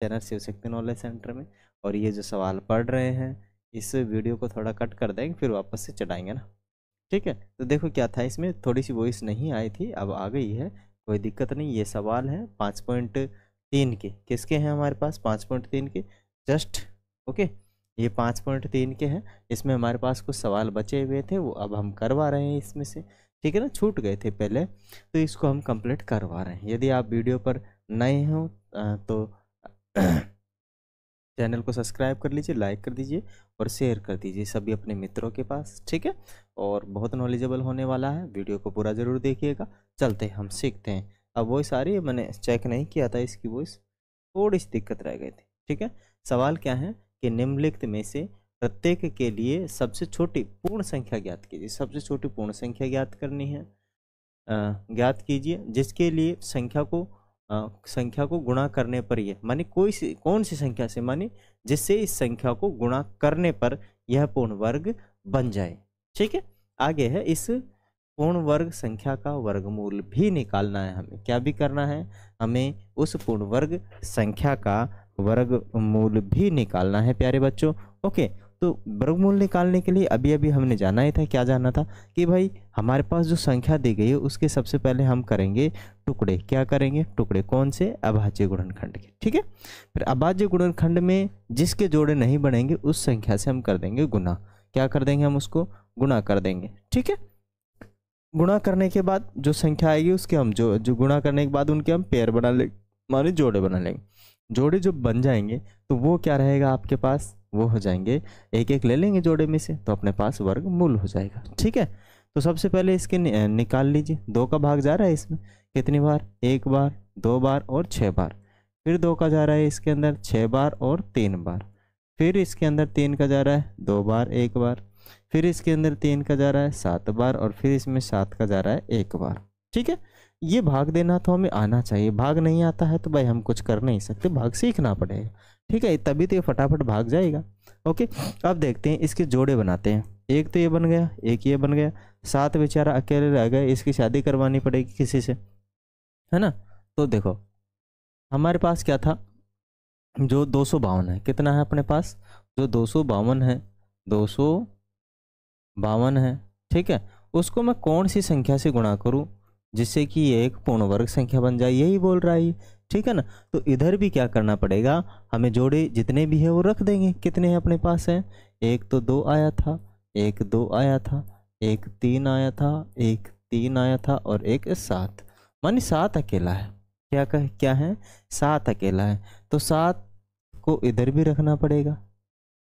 Channel Shiv Shakti knowledge centre में। और ये जो सवाल पढ़ रहे हैं इस वीडियो को थोड़ा कट कर देंगे, फिर वापस से चढ़ाएंगे ना, ठीक है। तो देखो क्या था, इसमें थोड़ी सी वॉइस नहीं आई थी, अब आ गई है, कोई दिक्कत नहीं। ये सवाल है 5.3 के, किसके हैं हमारे पास 5.3 के जस्ट, ओके। ये 5.3 के हैं, इसमें हमारे पास कुछ सवाल बचे हुए थे, वो अब हम करवा रहे हैं इसमें से, ठीक है ना, छूट गए थे पहले, तो इसको हम कंप्लीट करवा रहे हैं। यदि आप वीडियो पर नए हो तो चैनल को सब्सक्राइब कर लीजिए, लाइक कर दीजिए और शेयर कर दीजिए सभी अपने मित्रों के पास, ठीक है। और बहुत नॉलेजेबल होने वाला है, वीडियो को पूरा ज़रूर देखिएगा। चलते हैं हम सीखते हैं। अब वॉइस आ रही है, मैंने चेक नहीं किया था इसकी वॉइस, थोड़ी सी दिक्कत रह गई थी, ठीक है। सवाल क्या है कि निम्नलिखित में से प्रत्येक के लिए सबसे छोटी पूर्ण संख्या ज्ञात कीजिए। सबसे छोटी पूर्ण संख्या ज्ञात करनी है, ज्ञात कीजिए जिसके लिए संख्या को गुणा करने पर यह, माने कौन सी संख्या से, माने जिससे इस संख्या को गुणा करने पर यह पूर्ण वर्ग बन जाए, ठीक है। आगे है, इस पूर्ण वर्ग संख्या का वर्गमूल भी निकालना है हमें। क्या भी करना है हमें, उस पूर्ण वर्ग संख्या का वर्गमूल भी निकालना है प्यारे बच्चों, ओके। तो वर्गमूल निकालने के लिए अभी अभी हमने जाना ही था, क्या जाना था कि भाई हमारे पास जो संख्या दी गई है उसके सबसे पहले हम करेंगे टुकड़े। क्या करेंगे, टुकड़े कौन से, अभाज्य गुणनखंड के, ठीक है। फिर अभाज्य गुणनखंड में जिसके जोड़े नहीं बनेंगे उस संख्या से हम कर देंगे गुना। क्या कर देंगे, हम उसको गुणा कर देंगे, ठीक है। गुणा करने के बाद जो संख्या आएगी उसके हम जो गुणा करने के बाद उनके हम पेयर बना लेंगे, माने जोड़े बना लेंगे। जोड़े जो बन जाएंगे तो वो क्या रहेगा आपके पास, वो हो जाएंगे, एक एक ले लेंगे जोड़े में से तो अपने पास वर्गमूल हो जाएगा, ठीक है। तो सबसे पहले इसके निकाल लीजिए। 2 का भाग जा रहा है इसमें कितनी बार, 1 बार, 2 बार और 6 बार। फिर 2 का जा रहा है इसके अंदर 6 बार और 3 बार। फिर इसके अंदर 3 का जा रहा है 2 बार 1 बार। फिर इसके अंदर 3 का जा रहा है 7 बार और फिर इसमें 7 का जा रहा है 1 बार, ठीक है। ये भाग देना तो हमें आना चाहिए, भाग नहीं आता है तो भाई हम कुछ कर नहीं सकते, भाग सीखना पड़ेगा, ठीक है, तभी तो ये फटाफट भाग जाएगा, ओके। अब देखते हैं इसके जोड़े बनाते हैं। एक तो ये बन गया, एक ये बन गया, 7 बेचारा अकेले रह गए, इसकी शादी करवानी पड़ेगी किसी से, है ना। तो देखो हमारे पास क्या था, जो 252 है, कितना है अपने पास, जो 252 है, 252 है, ठीक है। उसको मैं कौन सी संख्या से गुणा करूं जिससे कि ये एक पूर्ण वर्ग संख्या बन जाए, यही बोल रहा है, ठीक है ना। तो इधर भी क्या करना पड़ेगा, हमें जोड़े जितने भी है वो रख देंगे। कितने हैं अपने पास है, एक तो 2 आया था, एक 2 आया था, एक 3 आया था, एक 3 आया था और एक 7, मानी 7 अकेला है। क्या है, 7 अकेला है। तो 7 को इधर भी रखना पड़ेगा,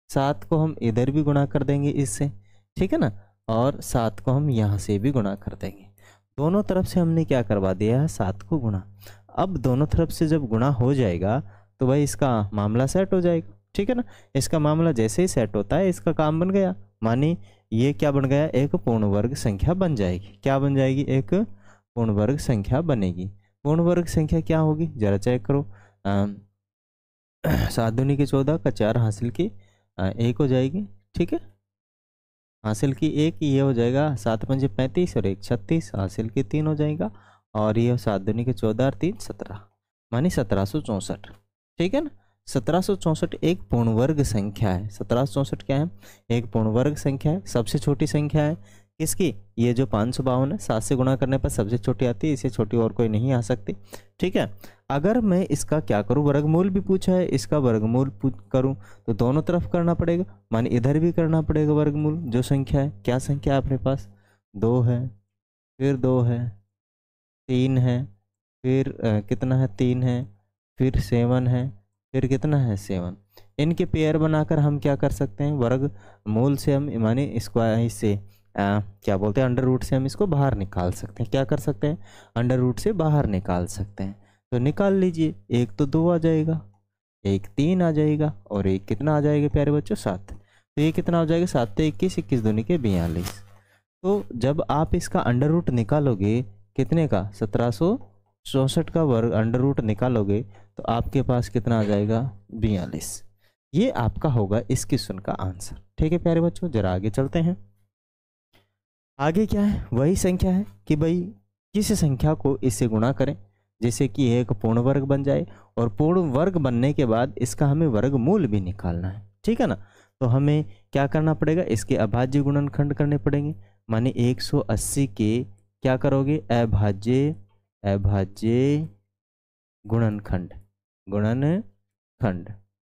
7 को हम इधर भी गुणा कर देंगे इससे, ठीक है ना, और 7 को हम यहाँ से भी गुणा कर देंगे। दोनों तरफ से हमने क्या करवा दिया है, 7 को गुणा। अब दोनों तरफ से जब गुणा हो जाएगा तो भाई इसका मामला सेट हो जाएगा, ठीक है ना। इसका मामला जैसे ही सेट होता है इसका काम बन गया, मानी ये क्या बन गया, एक पूर्ण वर्ग संख्या बन जाएगी। क्या बन जाएगी, एक पूर्ण वर्ग संख्या बनेगी। पूर्ण वर्ग संख्या क्या होगी, जरा चेक करो, 7 दूनी की 14 का 4 हासिल की 1 हो जाएगी, ठीक है, हासिल की 1, ये हो जाएगा 7 पंजे 35 और 1 36, हासिल की 3 हो जाएगा, और ये 7 दूनी के 14 और 3 17, मानी 1764, ठीक है ना। 1764 एक पूर्ण वर्ग संख्या है। 1764 क्या है, एक पूर्ण वर्ग संख्या है, सबसे छोटी संख्या है किसकी, ये जो 552 है, 7 से गुणा करने पर सबसे छोटी आती है, इससे छोटी और कोई नहीं आ सकती, ठीक है। अगर मैं इसका क्या करूं, वर्गमूल भी पूछा है, इसका वर्गमूल करूं तो दोनों तरफ करना पड़ेगा, माने इधर भी करना पड़ेगा वर्गमूल। जो संख्या है, क्या संख्या है अपने पास, 2 है, फिर 2 है, 3 है, फिर कितना है 3 है, फिर 7 है, फिर कितना है 7। इनके पेयर बनाकर हम क्या कर सकते हैं, वर्गमूल से हम माने स्क्वायर से क्या बोलते हैं, अंडर रूट से हम इसको बाहर निकाल सकते हैं। क्या कर सकते हैं, अंडर रूट से बाहर निकाल सकते हैं। तो निकाल लीजिए, एक तो 2 आ जाएगा, एक 3 आ जाएगा और एक कितना आ जाएगा प्यारे बच्चों, 7। तो ये कितना हो जाएगा, 7 तो 21, 21 दूनी के 42। तो जब आप इसका अंडर रूट निकालोगे कितने का, 1764 का वर्ग अंडर रूट निकालोगे तो आपके पास कितना आ जाएगा, 42। ये आपका होगा इस क्वेश्चन का आंसर, ठीक है प्यारे बच्चों। जरा आगे चलते हैं। आगे क्या है, वही संख्या है कि भाई किस संख्या को इससे गुणा करें जैसे कि ये एक पूर्ण वर्ग बन जाए, और पूर्ण वर्ग बनने के बाद इसका हमें वर्गमूल भी निकालना है, ठीक है ना। तो हमें क्या करना पड़ेगा, इसके अभाज्य गुणनखंड करने पड़ेंगे। माने 180 के क्या करोगे, अभाज्य गुणनखंड,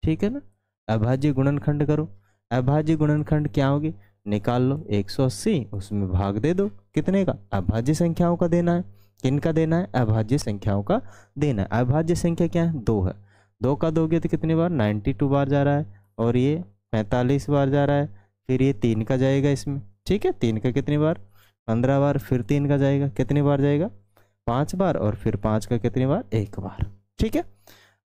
ठीक है ना। अभाज्य गुणनखंड करो, अभाज्य गुणनखंड क्या होगी, निकाल लो 180, उसमें भाग दे दो, कितने का, अभाज्य संख्याओं का देना है। किन का देना है, अभाज्य संख्याओं का देना है। अभाज्य संख्या क्या है, 2 है। 2 का दोगे तो कितनी बार, 92 बार जा रहा है, और ये 45 बार जा रहा है। फिर ये 3 का जाएगा इसमें, ठीक है, 3 का कितनी बार, 15 बार। फिर 3 का जाएगा, कितनी बार जाएगा, 5 बार। और फिर 5 का कितनी बार, 1 बार, ठीक है।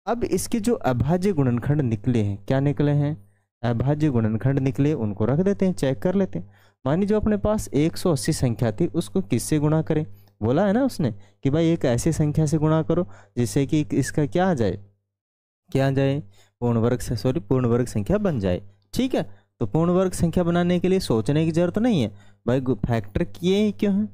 अब इसके जो अभाज्य गुणनखंड निकले हैं, क्या निकले हैं, अभाज्य गुणनखंड निकले, उनको रख देते हैं, चेक कर लेते हैं। मानिए जो अपने पास 180 संख्या थी, उसको किससे गुणा करें, बोला है ना उसने कि भाई एक ऐसी संख्या से गुणा करो जिससे कि इसका क्या आ जाए, क्या आ जाए, पूर्ण वर्ग संख्या बन जाए, ठीक है। तो पूर्ण वर्ग संख्या बनाने के लिए सोचने की जरूरत नहीं है भाई, फैक्टर किए ही क्यों है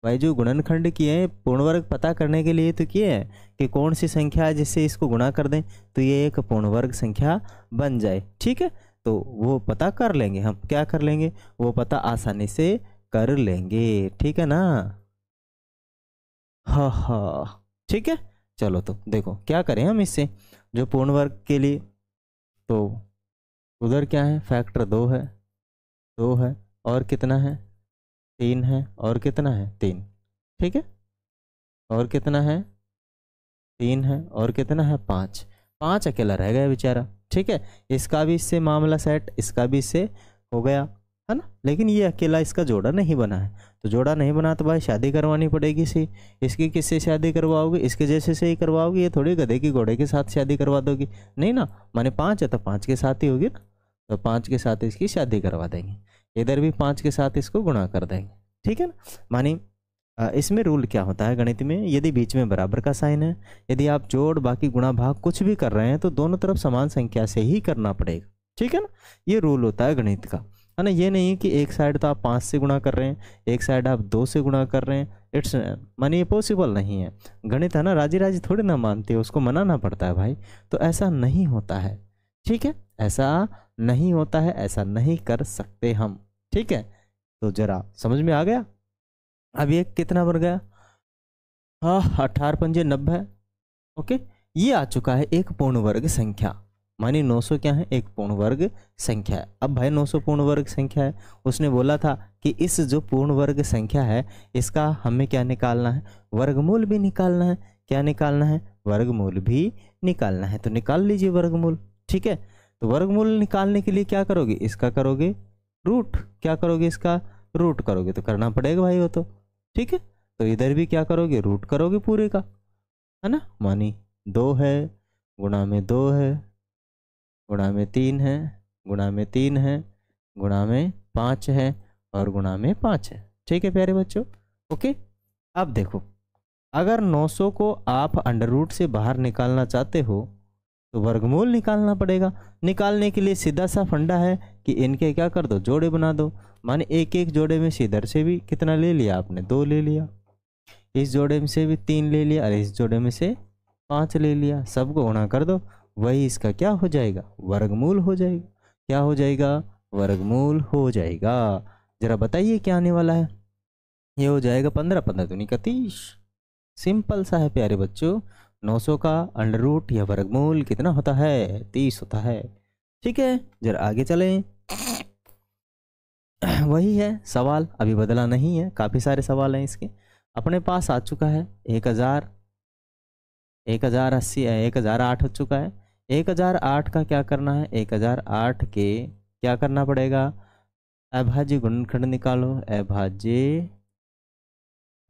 भाई, जो गुणनखंड किए हैं पूर्ण वर्ग पता करने के लिए तो किए हैं कि कौन सी संख्या है जिससे इसको गुणा कर दें तो ये एक पूर्ण वर्ग संख्या बन जाए, ठीक है। तो वो पता कर लेंगे हम, क्या कर लेंगे, वो पता आसानी से कर लेंगे, ठीक है ना। हाँ, ठीक है। चलो तो देखो क्या करें हम इससे, जो पूर्ण वर्ग के लिए, तो उधर क्या है, फैक्टर 2 है, 2 है, और कितना है, 3 है, और कितना है, 3, ठीक है, और कितना है, 3 है, और कितना है, 5, 5 अकेला रह गया बेचारा, ठीक है। इसका भी इससे मामला सेट, इसका भी इससे हो गया, है ना। लेकिन ये अकेला इसका जोड़ा नहीं बना है, तो जोड़ा नहीं बना तो भाई शादी करवानी पड़ेगी इसी, इसकी किससे शादी करवाओगे, इसके जैसे से ही करवाओगे, ये थोड़ी गधे की घोड़े के साथ शादी करवा दोगी, नहीं ना। माने 5 है तो 5 के साथ ही होगी ना, तो 5 के साथ इसकी शादी करवा देंगे, इधर भी 5 के साथ इसको गुणा कर देंगे, ठीक है ना। मानी इसमें रूल क्या होता है गणित में, यदि बीच में बराबर का साइन है, यदि आप जोड़ बाकी गुणा भाग कुछ भी कर रहे हैं तो दोनों तरफ समान संख्या से ही करना पड़ेगा, ठीक है ना। ये रूल होता है गणित का, है ना। ये नहीं कि एक साइड तो आप 5 से गुणा कर रहे हैं, एक साइड आप 2 से गुणा कर रहे हैं, इट्स मानी ये पॉसिबल नहीं है। गणित है ना, राजी राजी थोड़ी ना मानती है, उसको मनाना पड़ता है भाई, तो ऐसा नहीं होता है, ठीक है, ऐसा नहीं होता है, ऐसा नहीं कर सकते हम, ठीक है। तो जरा समझ में आ गया। अब ये कितना बन गया, हाँ 18 पंजे 90, ओके। ये आ चुका है एक पूर्ण वर्ग संख्या, मानी 900 क्या है, एक पूर्ण वर्ग संख्या है। अब भाई 900 पूर्ण वर्ग संख्या है, उसने बोला था कि इस जो पूर्ण वर्ग संख्या है इसका हमें क्या निकालना है, वर्गमूल भी निकालना है। क्या निकालना है, वर्गमूल भी निकालना है, तो निकाल लीजिए वर्गमूल, ठीक है। तो वर्गमूल निकालने के लिए क्या करोगे, इसका करोगे रूट, क्या करोगे, इसका रूट करोगे, तो करना पड़ेगा भाई वो तो, ठीक है। तो इधर भी क्या करोगे, रूट करोगे पूरे का, है ना। मानी 2 है, गुणा में 2 है, गुणा में 3 है, गुणा में 3 है, गुणा में 5 है, और गुणा में 5 है, ठीक है प्यारे बच्चों, ओके। अब देखो, अगर 900 को आप अंडर रूट से बाहर निकालना चाहते हो तो वर्गमूल निकालना पड़ेगा। निकालने के लिए सीधा सा फंडा है कि इनके क्या कर दो, जोड़े बना दो। माने एक एक जोड़े में से इधर से भी कितना ले लिया आपने, 2 ले लिया, इस जोड़े में से भी 3 ले लिया, और इस जोड़े में से 5 ले लिया, सबको गुणा कर दो, वही इसका क्या हो जाएगा, वर्गमूल हो जाएगा। क्या हो जाएगा, वर्गमूल हो जाएगा। जरा बताइए क्या आने वाला है, ये हो जाएगा 15, 15 दूनी का 30। सिंपल सा है प्यारे बच्चों, 900 का अंडर रूट या वर्गमूल कितना होता है, 30 होता है, ठीक है। जरा आगे चलें। वही है सवाल, अभी बदला नहीं है, काफ़ी सारे सवाल हैं इसके। अपने पास आ चुका है 1080, 1008 हो चुका है। 1008 का क्या करना है, 1008 के क्या करना पड़ेगा, अभाज्य गुणनखंड निकालो,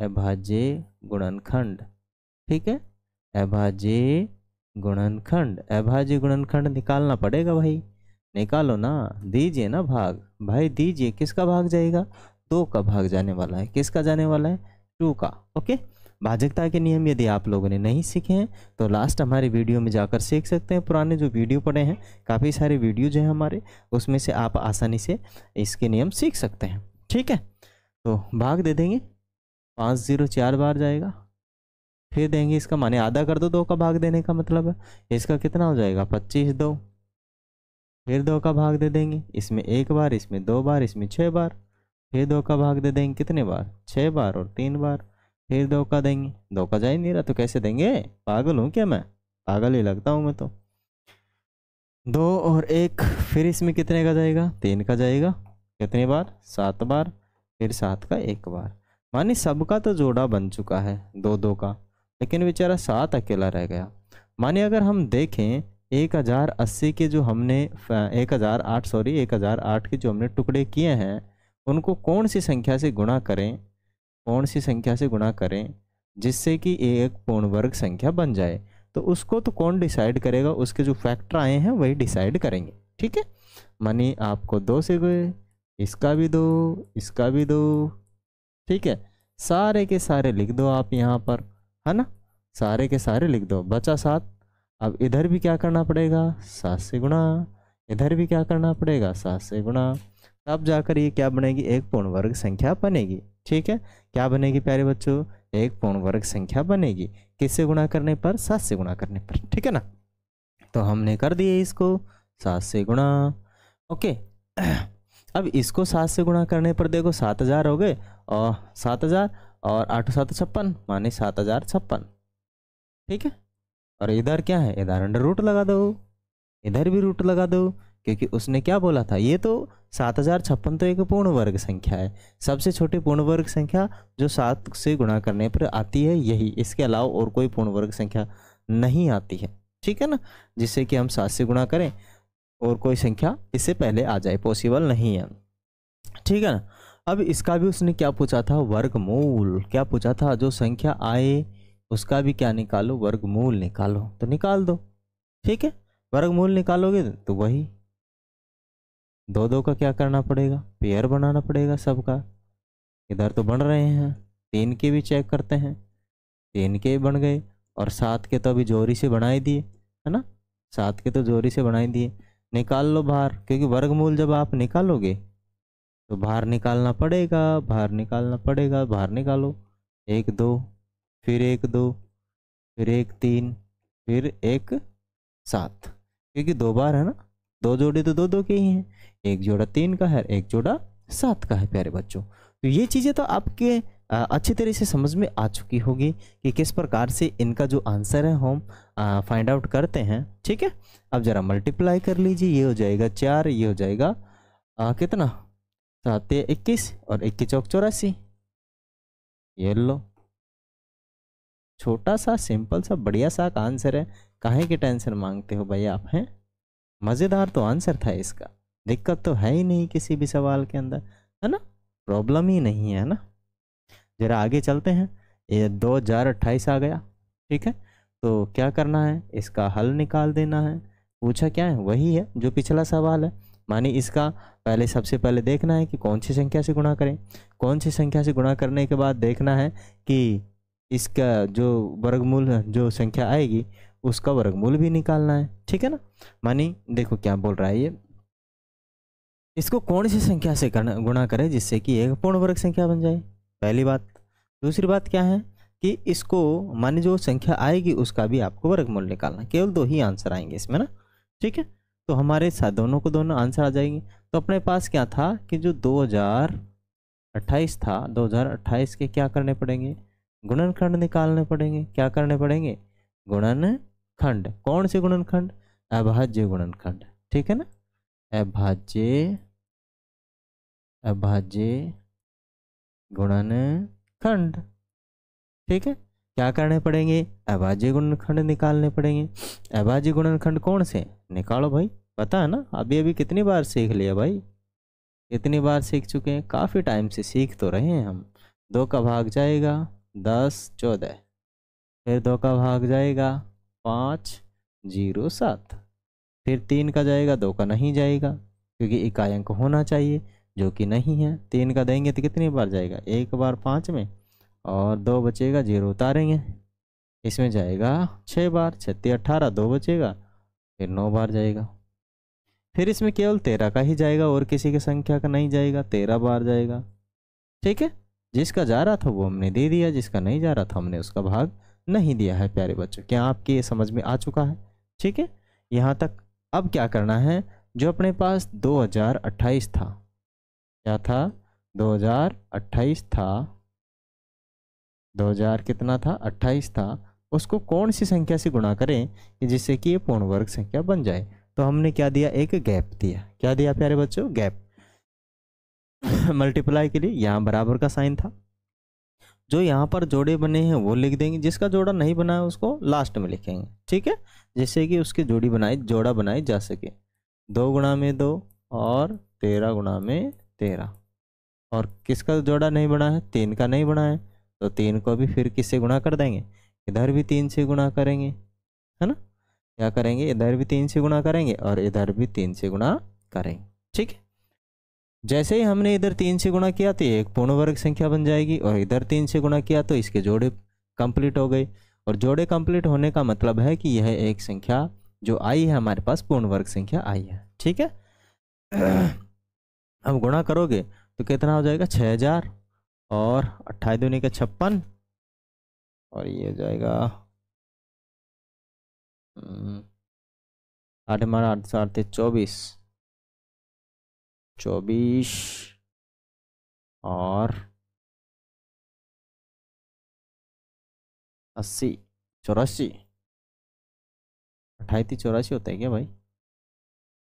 अभाज्य गुणनखंड, ठीक है, अभाज्य गुणनखंड निकालना पड़ेगा भाई, निकालो ना, दीजिए ना भाग, भाई दीजिए, किसका भाग जाएगा, 2 का भाग जाने वाला है, किसका जाने वाला है, 2 का, ओके। भाजकता के नियम यदि आप लोगों ने नहीं सीखे हैं तो लास्ट हमारे वीडियो में जाकर सीख सकते हैं, पुराने जो वीडियो पड़े हैं, काफ़ी सारे वीडियो जो हैं हमारे, उसमें से आप आसानी से इसके नियम सीख सकते हैं, ठीक है। तो भाग दे देंगे, 5 0 4 बार जाएगा, फिर देंगे इसका, माने आधा कर दो, 2 का भाग देने का मतलब है। इसका कितना हो जाएगा 25 2, फिर 2 का भाग दे देंगे, इसमें 1 बार, इसमें 2 बार, इसमें 6 बार, फिर 2 का भाग दे देंगे कितने बार 6 बार और 3 बार, फिर 2 का देंगे, 2 का जा ही नहीं रहा तो कैसे देंगे, पागल हूँ क्या मैं, पागल ही लगता हूँ मैं तो। 2 और 1, फिर इसमें कितने का जाएगा 3 का जाएगा, कितने बार 7 बार, फिर 7 का 1 बार, माने सबका तो जोड़ा बन चुका है 2 2 का, लेकिन बेचारा 7 अकेला रह गया। माने अगर हम देखें 1080 के जो हमने 1008 के जो हमने टुकड़े किए हैं, उनको कौन सी संख्या से गुणा करें, कौन सी संख्या से गुणा करें जिससे कि एक पूर्ण वर्ग संख्या बन जाए, तो उसको तो कौन डिसाइड करेगा, उसके जो फैक्टर आए हैं वही डिसाइड करेंगे। ठीक है, मानी आपको 2 से गए, इसका भी 2, इसका भी 2, ठीक है, सारे के सारे लिख दो आप यहाँ पर, है ना, सारे के सारे लिख दो, बचा 7। अब इधर भी क्या करना पड़ेगा 7 से गुणा, इधर भी क्या करना पड़ेगा 7 से गुणा, तब जाकर ये क्या बनेगी, एक पूर्ण वर्ग संख्या बनेगी। ठीक है, क्या बनेगी प्यारे बच्चों, एक पूर्ण वर्ग संख्या बनेगी, किससे गुणा करने पर 7 से गुणा करने पर। ठीक है ना, तो हमने कर दिए इसको 7 से गुणा। ओके, अब इसको 7 से गुणा करने पर देखो 7000 हो गए, और 7000 और 8 7 56, माने 7056। ठीक है, और इधर क्या है, इधर अंडर रूट लगा दो, इधर भी रूट लगा दो, क्योंकि उसने क्या बोला था, ये तो 7056 तो एक पूर्ण वर्ग संख्या है, सबसे छोटी पूर्ण वर्ग संख्या जो 7 से गुणा करने पर आती है यही, इसके अलावा और कोई पूर्ण वर्ग संख्या नहीं आती है। ठीक है ना, जिससे कि हम 7 से गुणा करें और कोई संख्या इससे पहले आ जाए, पॉसिबल नहीं है। ठीक है ना, अब इसका भी उसने क्या पूछा था, वर्गमूल क्या पूछा था, जो संख्या आए उसका भी क्या निकालो, वर्गमूल निकालो, तो निकाल दो। ठीक है, वर्गमूल निकालोगे तो वही 2 2 का क्या करना पड़ेगा, पेयर बनाना पड़ेगा सबका, इधर तो बन रहे हैं, 3 के भी चेक करते हैं, 3 के बन गए, और 7 के तो अभी जोरी से बनाई दिए, है ना, 7 के तो जोरी से बनाई दिए, निकाल लो बाहर, क्योंकि वर्गमूल जब आप निकालोगे तो बाहर निकालना पड़ेगा, बाहर निकालना पड़ेगा, बाहर निकालो, 1 2, फिर 1 2, फिर 1 3, फिर 1 7, क्योंकि 2 बार है ना, 2 जोड़े तो 2 2 के ही हैं, एक जोड़ा 3 का है, एक जोड़ा 7 का है प्यारे बच्चों। तो ये चीज़ें तो आपके अच्छी तरह से समझ में आ चुकी होगी कि किस प्रकार से इनका जो आंसर है हम फाइंड आउट करते हैं। ठीक है, अब जरा मल्टीप्लाई कर लीजिए, ये हो जाएगा 4, ये हो जाएगा कितना 7 21, और 21 चौक 84, ये लो, छोटा सा सिंपल सा बढ़िया सा आंसर है, काहे की टेंशन मांगते हो भाई आप, हैं मज़ेदार तो आंसर था इसका, दिक्कत तो है ही नहीं किसी भी सवाल के अंदर, है ना, प्रॉब्लम ही नहीं है ना। जरा आगे चलते हैं, ये 2028 आ गया। ठीक है, तो क्या करना है, इसका हल निकाल देना है, पूछा क्या है वही है जो पिछला सवाल है, मानी इसका पहले सबसे पहले देखना है कि कौन सी संख्या से गुणा करें, कौन सी संख्या से गुणा करने के बाद देखना है कि इसका जो वर्गमूल जो संख्या आएगी उसका वर्गमूल भी निकालना है। ठीक है ना, मानी देखो क्या बोल रहा है ये, इसको कौन सी संख्या से गुणा करें जिससे कि एक पूर्ण वर्ग संख्या बन जाए, पहली बात। दूसरी बात क्या है कि इसको माने जो संख्या आएगी उसका भी आपको वर्गमूल निकालना, केवल 2 ही आंसर आएंगे इसमें ना। ठीक है, तो हमारे साथ दोनों को दोनों आंसर आ जाएंगे। तो अपने पास क्या था कि जो 2028 था, 2028 के क्या करने पड़ेंगे, गुणनखंड निकालने पड़ेंगे। क्या करने पड़ेंगे, गुणनखंड। कौन से गुणनखंड, अभाज्य गुणनखंड। ठीक है ना, अभाज्य गुणनखंड। ठीक है, क्या करने पड़ेंगे, अभाज्य गुणनखंड निकालने पड़ेंगे। अभाज्य गुणनखंड कौन से, निकालो भाई, पता है ना, अभी अभी कितनी बार सीख लिया भाई, कितनी बार सीख चुके हैं, काफ़ी टाइम से सीख तो रहे हैं हम। 2 का भाग जाएगा 10 14, फिर 2 का भाग जाएगा 5 0 7, फिर 3 का जाएगा, 2 का नहीं जाएगा क्योंकि इकाई अंक होना चाहिए जो कि नहीं है। 3 का देंगे तो कितनी बार जाएगा, 1 बार 5 में, और 2 बचेगा, 0 उतारेंगे, इसमें जाएगा 6 बार, 6 18, 2 बचेगा, फिर 9 बार जाएगा। फिर इसमें केवल 13 का ही जाएगा और किसी की संख्या का नहीं जाएगा, 13 बार जाएगा। ठीक है, जिसका जा रहा था वो हमने दे दिया, जिसका नहीं जा रहा था हमने उसका भाग नहीं दिया है प्यारे बच्चों। क्या आपके ये समझ में आ चुका है? ठीक है, यहाँ तक। अब क्या करना है, जो अपने पास 2028 था, क्या था, 2028 था, 2000 कितना था, 28 था, उसको कौन सी संख्या से गुणा करें कि जिससे कि ये पूर्ण वर्ग संख्या बन जाए। तो हमने क्या दिया, एक गैप दिया। क्या दिया प्यारे बच्चों, गैप। मल्टीप्लाई के लिए यहाँ बराबर का साइन था। जो यहाँ पर जोड़े बने हैं वो लिख देंगे, जिसका जोड़ा नहीं बना है उसको लास्ट में लिखेंगे। ठीक है, जिससे कि उसकी जोड़ा बनाई जा सके। 2 गुणा में 2 और 13 गुणा में 13। और किसका जोड़ा नहीं बना है, 3 का नहीं बना है, तो 3 को भी फिर किससे गुणा कर देंगे, इधर भी 3 से गुणा करेंगे, है ना। क्या करेंगे, इधर भी 3 से गुणा करेंगे और इधर भी 3 से गुणा करेंगे। ठीक है, जैसे ही हमने इधर 3 से गुणा किया तो ये एक पूर्ण वर्ग संख्या बन जाएगी, और इधर 3 से गुणा किया तो इसके जोड़े कंप्लीट हो गए। और जोड़े कंप्लीट होने का मतलब है कि यह एक संख्या जो आई है हमारे पास, पूर्ण वर्ग संख्या आई है। ठीक है, अब गुणा करोगे तो कितना हो जाएगा, 6000 और 28 दूनी का 56, और ये हो जाएगा 8 हमारा 8 8 24 24 और 80 84। 28 84 होता है क्या भाई,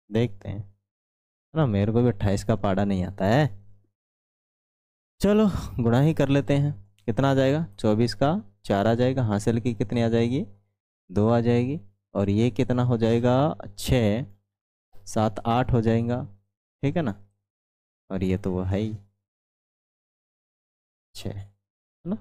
देखते हैं ना, मेरे को भी 28 का पाड़ा नहीं आता है। चलो गुणा ही कर लेते हैं। कितना आ जाएगा, 24 का 4 आ जाएगा, हासिल की कितनी आ जाएगी, 2 आ जाएगी, और ये कितना हो जाएगा, 6 7 8 हो जाएगा। ठीक है ना, और ये तो वो है ही 6, है ना।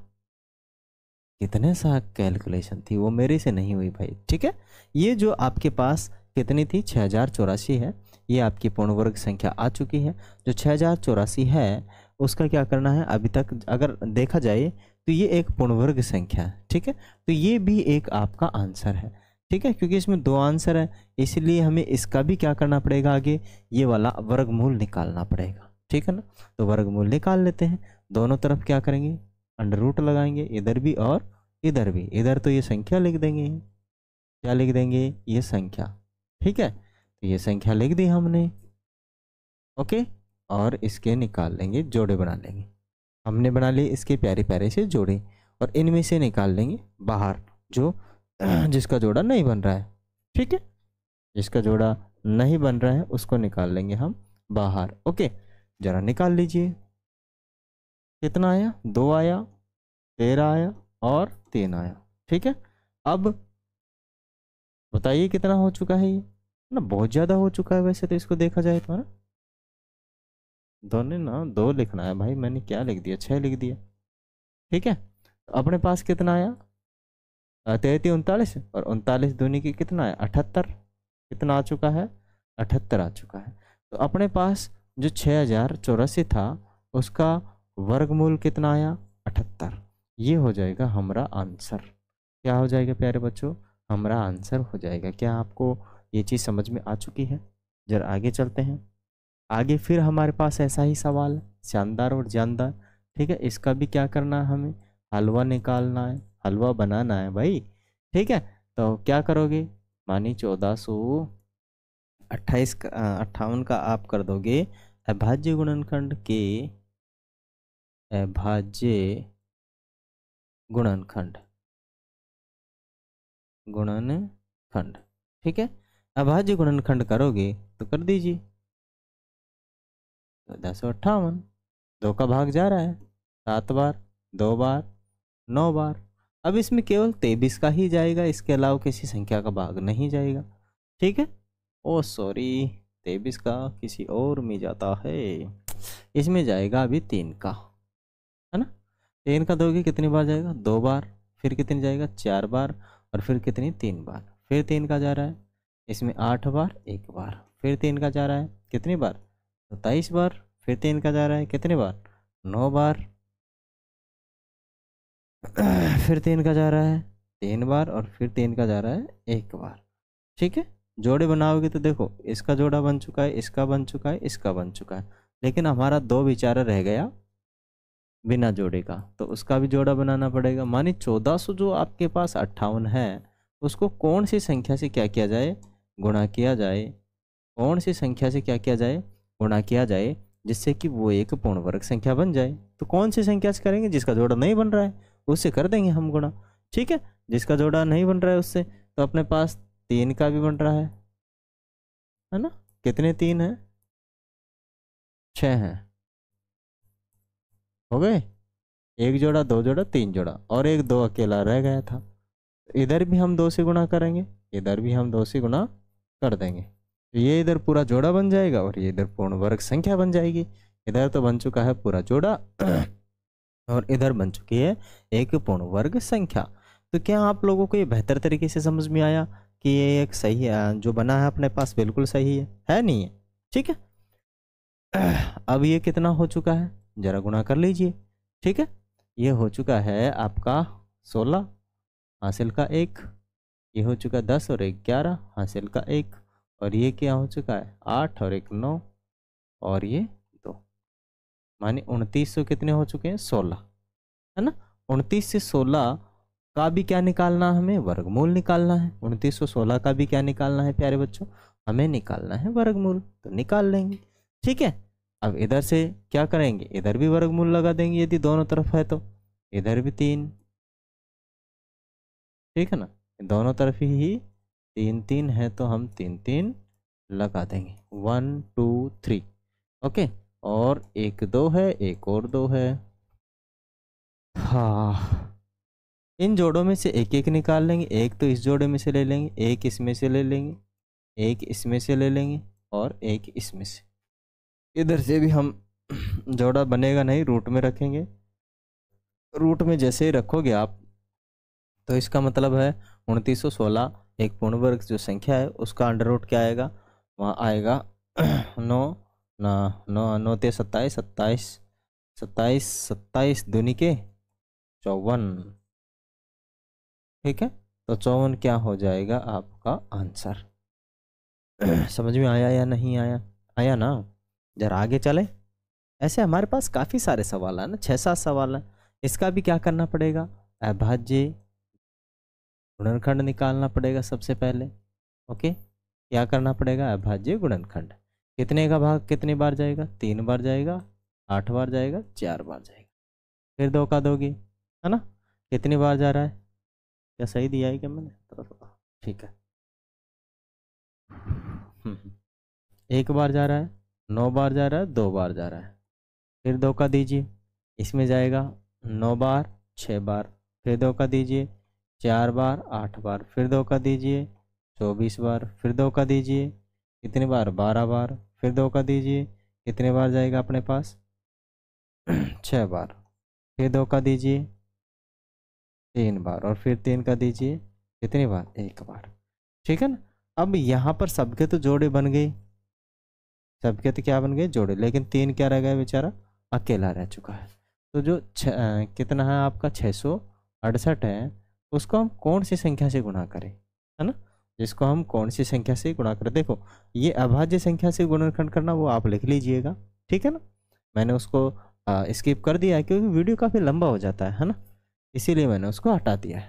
कितने सा कैलकुलेशन थी, वो मेरे से नहीं हुई भाई। ठीक है, ये जो आपके पास कितनी थी, 6084 है। ये आपकी पूर्ण वर्ग संख्या आ चुकी है। जो 6084 है उसका क्या करना है, अभी तक अगर देखा जाए तो ये एक पूर्ण वर्ग संख्या है। ठीक है, तो ये भी एक आपका आंसर है। ठीक है, क्योंकि इसमें 2 आंसर है, इसलिए हमें इसका भी क्या करना पड़ेगा, आगे ये वाला वर्गमूल निकालना पड़ेगा। ठीक है ना, तो वर्गमूल निकाल लेते हैं। दोनों तरफ क्या करेंगे, अंडर रूट लगाएंगे, इधर भी और इधर भी। इधर तो ये संख्या लिख देंगे, क्या लिख देंगे, ये संख्या। ठीक है, तो ये संख्या लिख दी हमने। ओके, और इसके निकाल लेंगे, जोड़े बना लेंगे। हमने बना लिए इसके प्यारे प्यारे से जोड़े, और इनमें से निकाल लेंगे बाहर जो जिसका जोड़ा नहीं बन रहा है। ठीक है, जिसका जोड़ा नहीं बन रहा है उसको निकाल लेंगे हम बाहर। ओके, जरा निकाल लीजिए। कितना आया, 2 आया, 13 आया और 3 आया। ठीक है, अब बताइए कितना हो चुका है ये ना, बहुत ज़्यादा हो चुका है वैसे तो इसको देखा जाए तो, है ना। दोनों ना 2 लिखना है भाई, मैंने क्या लिख दिया, 6 लिख दिया। ठीक है, तो अपने पास कितना आया, 33 39, और 39 दूनी की कितना है, 78। कितना आ चुका है, 78 आ चुका है। तो अपने पास जो 6084 था उसका वर्गमूल कितना आया, 78। ये हो जाएगा हमारा आंसर। क्या हो जाएगा प्यारे बच्चों, हमारा आंसर हो जाएगा। क्या आपको ये चीज़ समझ में आ चुकी है? जरा आगे चलते हैं। आगे फिर हमारे पास ऐसा ही सवाल है, शानदार और जानदार। ठीक है, इसका भी क्या करना है, हमें हलवा निकालना है, हलवा बनाना है भाई। ठीक है, तो क्या करोगे, मानी 1428 का आप कर दोगे अभाज्य गुणनखंड के अभाज्य गुणनखंड गुणनखंड। ठीक है, अभाज्य गुणनखंड करोगे तो कर दीजिए, 1458, 2 का भाग जा रहा है 7 बार, 2 बार, 9 बार। अब इसमें केवल 23 का ही जाएगा, इसके अलावा किसी संख्या का भाग नहीं जाएगा। ठीक है, ओ सॉरी, 23 का किसी और में जाता है, इसमें जाएगा अभी 3 का, है ना। 3 का दोगे कितनी बार जाएगा, 2 बार, फिर कितनी जाएगा, 4 बार, और फिर कितनी, 3 बार। फिर 3 का जा रहा है इसमें 8 बार, 1 बार। फिर 3 का जा रहा है कितनी बार, 27 बार। फिर 3 का जा रहा है कितनी बार, 9 बार। फिर 3 का जा रहा है 3 बार, और फिर 3 का जा रहा है 1 बार। ठीक है, जोड़े बनाओगे तो देखो इसका जोड़ा बन चुका है, इसका बन चुका है, इसका बन चुका है, लेकिन हमारा 2 बेचारा रह गया, बिना जोड़े का, तो उसका भी जोड़ा बनाना पड़ेगा। मानी 1400 जो आपके पास 58 है, उसको कौन सी संख्या से क्या किया जाए, गुणा किया जाए, कौन सी संख्या से क्या किया जाए, गुणा किया जाए, जिससे कि वो एक पूर्ण वर्ग संख्या बन जाए। तो कौन सी संख्या से करेंगे, जिसका जोड़ा नहीं बन रहा है उससे कर देंगे हम गुणा, ठीक है। जिसका जोड़ा नहीं बन रहा है उससे, तो अपने पास 3 का भी बन रहा है ना। कितने 3 है, 6 हैं, हो गए। एक जोड़ा, दो जोड़ा, 3 जोड़ा, और एक 2 अकेला रह गया था। इधर भी हम 2 से गुणा करेंगे, इधर भी हम 2 से गुणा कर देंगे, तो ये इधर पूरा जोड़ा बन जाएगा और ये इधर पूर्ण वर्ग संख्या बन जाएगी। इधर तो बन चुका है पूरा जोड़ा और इधर बन चुकी है एक पूर्ण वर्ग संख्या। तो क्या आप लोगों को ये बेहतर तरीके से समझ में आया कि ये एक सही जो बना है अपने पास बिल्कुल सही है नहीं है, ठीक है। अब ये कितना हो चुका है, जरा गुणा कर लीजिए, ठीक है। ये हो चुका है आपका 16, हासिल का 1, ये हो चुका 10 और 1 11, हासिल का 1, और ये क्या हो चुका है 8 और 1 9, और ये 2, माने 2900 कितने हो चुके हैं 16, है ना। 29 से 16 का भी क्या निकालना है, हमें वर्गमूल निकालना है। 2916 का भी क्या निकालना है प्यारे बच्चों, हमें निकालना है वर्गमूल, तो निकाल लेंगे, ठीक है। अब इधर से क्या करेंगे, इधर भी वर्गमूल लगा देंगे यदि दोनों तरफ है तो, इधर भी 3, ठीक है ना, दोनों तरफ ही 3 3 है तो हम 3 3 लगा देंगे, 1 2 3, ओके। और एक 2 है, एक और 2 है, हाँ। इन जोड़ों में से एक एक निकाल लेंगे, एक तो इस जोड़े में से ले लेंगे, एक इसमें से ले लेंगे, एक इसमें से ले लेंगे, और एक इसमें से। इधर से भी हम जोड़ा बनेगा नहीं, रूट में रखेंगे। रूट में जैसे ही रखोगे आप, तो इसका मतलब है 2916 एक पूर्ण वर्ग जो संख्या है उसका अंडर रूट क्या आएगा, वहाँ आएगा 9 ना 9 9 ते 27 27 27 27 दूनी के 54, ठीक है। तो 54 क्या हो जाएगा आपका आंसर। समझ में आया या नहीं आया, आया ना। जरा आगे चले। ऐसे हमारे पास काफ़ी सारे सवाल है ना, 6-7 सवाल है। इसका भी क्या करना पड़ेगा, अभाज्य गुणनखंड निकालना पड़ेगा सबसे पहले, ओके। क्या करना पड़ेगा, अभाज्य गुणनखंड। कितने का भाग कितनी बार जाएगा, 3 बार जाएगा, 8 बार जाएगा, 4 बार जाएगा, फिर 2 का दोगे, है ना। कितनी बार जा रहा है, क्या सही दिया है क्या मैंने, ठीक है। 1 बार जा रहा है, 9 बार जा रहा है, 2 बार जा रहा है, फिर 2 का दीजिए, इसमें जाएगा 9 बार, 6 बार, फिर 2 का दीजिए, 4 बार, 8 बार, फिर 2 का दीजिए, 24 बार, फिर 2 का दीजिए, कितने बार 12 बार, फिर 2 का दीजिए, कितने बार जाएगा अपने पास 6 बार, फिर 2 का दीजिए 3 बार, और फिर 3 का दीजिए कितनी बार, 1 बार, ठीक है ना। अब यहाँ पर सबके तो जोड़े बन गए, सबके तो क्या बन गए, जोड़े, लेकिन 3 क्या रह गया बेचारा, अकेला रह चुका है। तो जो कितना है आपका 668 है, उसको हम कौन सी संख्या से गुणा करें, है ना। जिसको हम कौन सी संख्या से गुणा करें, देखो ये अभाज्य संख्या से गुणनखंड करना वो आप लिख लीजिएगा, ठीक है ना। मैंने उसको स्किप कर दिया है क्योंकि वीडियो काफ़ी लंबा हो जाता है ना, इसीलिए मैंने उसको हटा दिया है।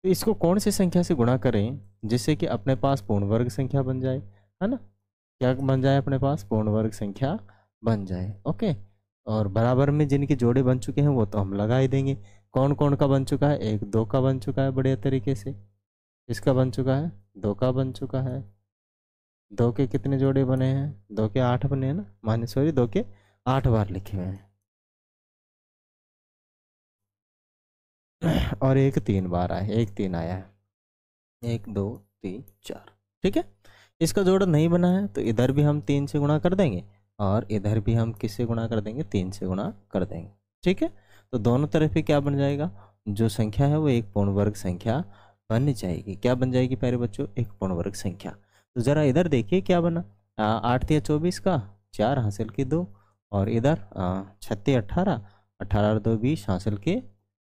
तो इसको कौन सी संख्या से गुणा करें जिससे कि अपने पास पूर्ण वर्ग संख्या बन जाए, है ना। क्या बन जाए, अपने पास पूर्ण वर्ग संख्या बन जाए, ओके। और बराबर में जिनके जोड़े बन चुके हैं वो तो हम लगा ही देंगे। कौन कौन का बन चुका है, 1 2 का बन चुका है बढ़िया तरीके से, इसका बन चुका है 2 का बन चुका है, 2 के कितने जोड़े बने हैं, 2 के 8 बने हैं ना, माने सॉरी 2 के 8 बार लिखे हुए हैं, और एक 3 बार आया, एक 3 आया है, 1 2 3 4, ठीक है। इसका जोड़ा नहीं बना है तो इधर भी हम 3 से गुणा कर देंगे, और इधर भी हम किससे गुणा कर देंगे, 3 से गुणा कर देंगे, ठीक है। तो दोनों तरफ ही क्या बन जाएगा, जो संख्या है वो एक पूर्ण वर्ग संख्या बन जाएगी। क्या बन जाएगी प्यारे बच्चों, एक पूर्ण वर्ग संख्या। तो ज़रा इधर देखिए क्या बना, 8 या 24 का 4 हासिल के 2, और इधर 36 18 18 और 2 20 हासिल के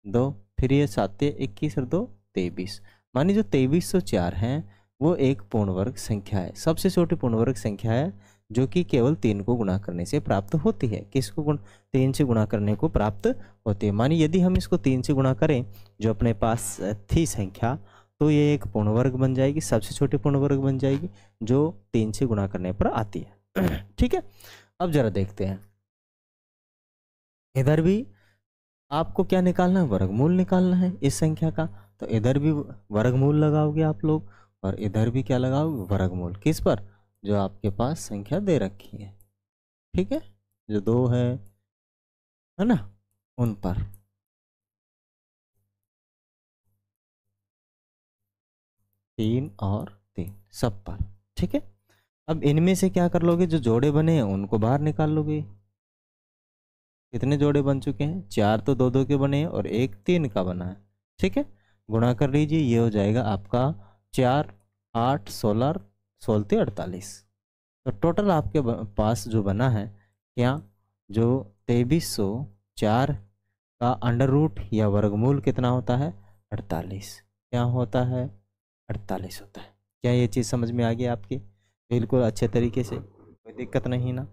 2, फिर ये 7 21 और 2 23, मानी जो 2304 हैं वो एक पूर्ण वर्ग संख्या है, सबसे छोटी पूर्ण वर्ग संख्या है जो कि केवल 3 को गुणा करने से प्राप्त होती है। किसको 3 से गुणा करने को प्राप्त होती है। मानिए यदि हम इसको 3 से गुणा करें जो अपने पास थी संख्या, तो ये एक पूर्ण वर्ग बन जाएगी, सबसे छोटी पूर्ण वर्ग बन जाएगी जो 3 से गुणा करने पर आती है। ठीक है, अब जरा देखते हैं, इधर भी आपको क्या निकालना है, वर्गमूल निकालना है इस संख्या का। तो इधर भी वर्गमूल लगाओगे आप लोग, और इधर भी क्या लगाओगे, वर्गमूल। किस पर, जो आपके पास संख्या दे रखी है। ठीक है, जो 2 है ना, उन पर। तीन और 3 सब पर। ठीक है, अब इनमें से क्या कर लोगे, जो जोड़े बने हैं उनको बाहर निकाल लोगे। कितने जोड़े बन चुके हैं, 4 तो 2-2 के बने हैं और 1 3 का बना है। ठीक है, गुणा कर लीजिए, ये हो जाएगा आपका 4 8 16 16 48। तो टोटल आपके पास जो बना है क्या, जो 2304 का अंडर रूट या वर्गमूल कितना होता है, 48। क्या होता है, 48 होता है। क्या ये चीज़ समझ में आ गई आपकी, बिल्कुल अच्छे तरीके से, कोई दिक्कत नहीं ना।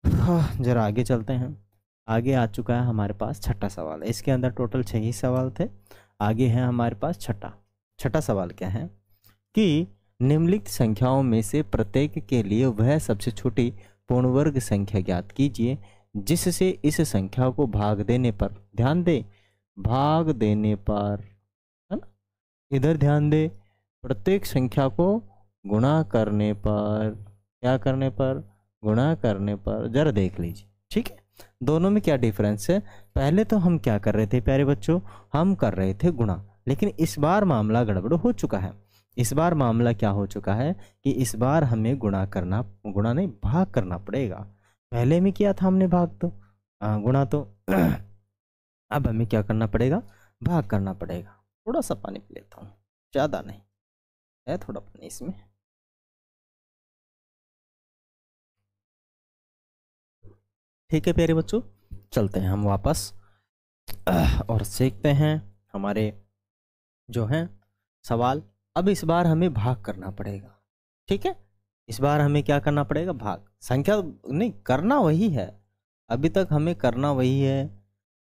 हाँ, जरा आगे चलते हैं। आगे आ चुका है हमारे पास छठा सवाल। इसके अंदर टोटल 6 ही सवाल थे, आगे है हमारे पास छठा सवाल। क्या है कि निम्नलिखित संख्याओं में से प्रत्येक के लिए वह सबसे छोटी पूर्ण वर्ग संख्या ज्ञात कीजिए जिससे इस संख्या को भाग देने पर, ध्यान दे, भाग देने पर, है ना, इधर ध्यान दे, प्रत्येक संख्या को गुणा करने पर, क्या करने पर, गुणा करने पर। जरा देख लीजिए, ठीक है, दोनों में क्या डिफरेंस है। पहले तो हम क्या कर रहे थे प्यारे बच्चों, हम कर रहे थे गुणा, लेकिन इस बार मामला गड़बड़ हो चुका है। इस बार मामला क्या हो चुका है कि इस बार हमें गुणा नहीं, भाग करना पड़ेगा। पहले में किया था हमने भाग, तो गुणा, तो अब हमें क्या करना पड़ेगा, भाग करना पड़ेगा। थोड़ा सा पानी पी लेता हूँ, ज़्यादा नहीं है, थोड़ा पानी इसमें। ठीक है प्यारे बच्चों, चलते हैं हम वापस और सीखते हैं हमारे जो हैं सवाल। अब इस बार हमें भाग करना पड़ेगा। ठीक है, इस बार हमें क्या करना पड़ेगा, भाग। संख्या नहीं, करना वही है, अभी तक हमें करना वही है,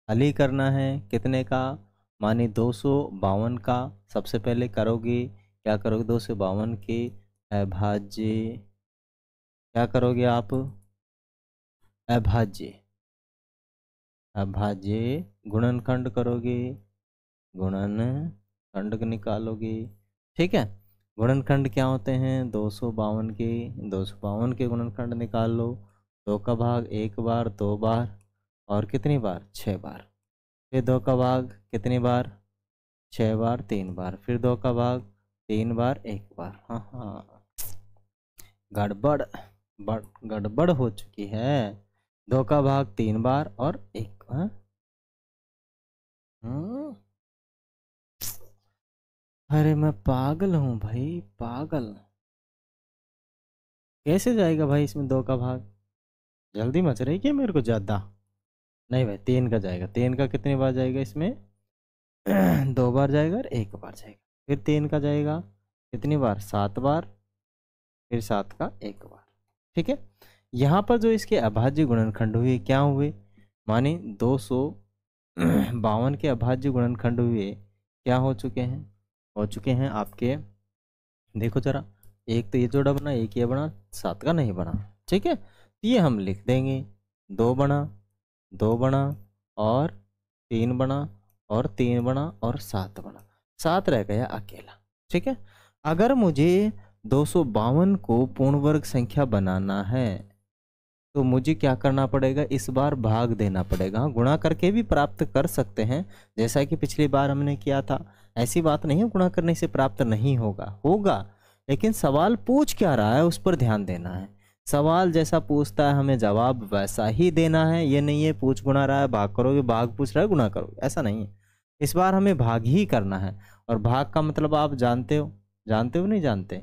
हल ही करना है। कितने का, माने 252 का। सबसे पहले करोगे, क्या करोगे, 252 के अभाज्य, क्या करोगे आप, अभाज्य, अभाज्य गुणनखंड करोगे, गुणनखंड निकालोगे। ठीक है, गुणनखंड क्या होते हैं, 252 के गुणनखंड निकाल लो। 2 का भाग 1 बार, 2 बार, और कितनी बार, 6 बार। फिर 2 का भाग कितनी बार, 6 बार, 3 बार। फिर 2 का भाग 3 बार, 1 बार। हाँ हाँ, गड़बड़ हो चुकी है। 2 का भाग 3 बार और 1। अरे मैं पागल हूँ भाई, पागल। कैसे जाएगा भाई इसमें 2 का भाग, जल्दी मच रही क्या मेरे को ज़्यादा। नहीं भाई, 3 का जाएगा। 3 का कितनी बार जाएगा इसमें 2 बार जाएगा और 1 बार जाएगा। फिर 3 का जाएगा कितनी बार, 7 बार। फिर 7 का 1 बार। ठीक है, यहाँ पर जो इसके अभाज्य गुणनखंड हुए क्या हुए, माने 252 के अभाज्य गुणनखंड हुए, क्या हो चुके हैं आपके, देखो जरा, एक तो ये जोड़ा बना, एक ये बना, 7 का नहीं बना। ठीक है, तो ये हम लिख देंगे, 2 बना, 2 बना, और 3 बना, और 3 बना, और 7 बना, 7 रह गया अकेला। ठीक है, अगर मुझे 252 को पूर्ण वर्ग संख्या बनाना है तो मुझे क्या करना पड़ेगा, इस बार भाग देना पड़ेगा। गुणा करके भी प्राप्त कर सकते हैं, जैसा कि पिछली बार हमने किया था। ऐसी बात नहीं है गुणा करने से प्राप्त नहीं होगा, लेकिन सवाल पूछ क्या रहा है उस पर ध्यान देना है। सवाल जैसा पूछता है हमें जवाब वैसा ही देना है। ये नहीं है पूछ गुणा रहा है भाग करोगे, भाग पूछ रहा है गुणा करोगे, ऐसा नहीं है। इस बार हमें भाग ही करना है। और भाग का मतलब आप जानते हो नहीं जानते,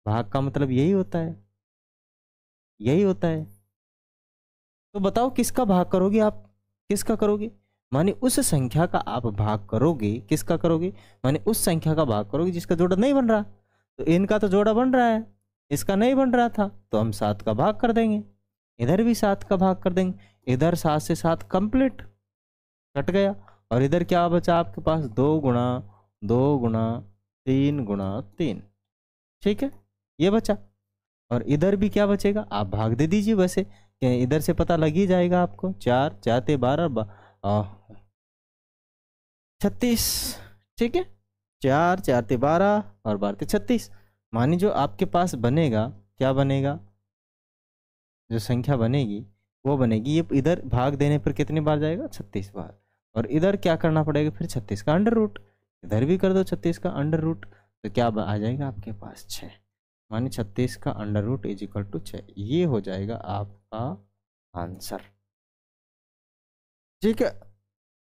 भाग का मतलब यही होता है। तो बताओ किसका भाग करोगे आप, किसका करोगे, माने उस संख्या का आप भाग करोगे। किसका करोगे, माने उस संख्या का भाग करोगे जिसका जोड़ा नहीं बन रहा। तो इनका तो जोड़ा बन रहा है, इसका नहीं बन रहा था तो हम 7 का भाग कर देंगे, इधर भी 7 का भाग कर देंगे, इधर 7 से 7 कंप्लीट कट गया। और इधर क्या बचा आपके पास, 2 गुणा 2 गुणा 3 गुणा 3, ठीक है, ये बचा। और इधर भी क्या बचेगा, आप भाग दे दीजिए, वैसे इधर से पता लग ही जाएगा आपको। 4 4 12 36, ठीक है, 4 4 12 और 12 36। मानी जो आपके पास बनेगा, क्या बनेगा, जो संख्या बनेगी वो बनेगी, ये इधर भाग देने पर कितनी बार जाएगा, 36 बार। और इधर क्या करना पड़ेगा फिर, 36 का अंडर रूट, इधर भी कर दो 36 का अंडर रूट, तो क्या आ जाएगा आपके पास 6। माने 36 का under root is equal to 6, ये हो जाएगा आपका आंसर। ठीक है,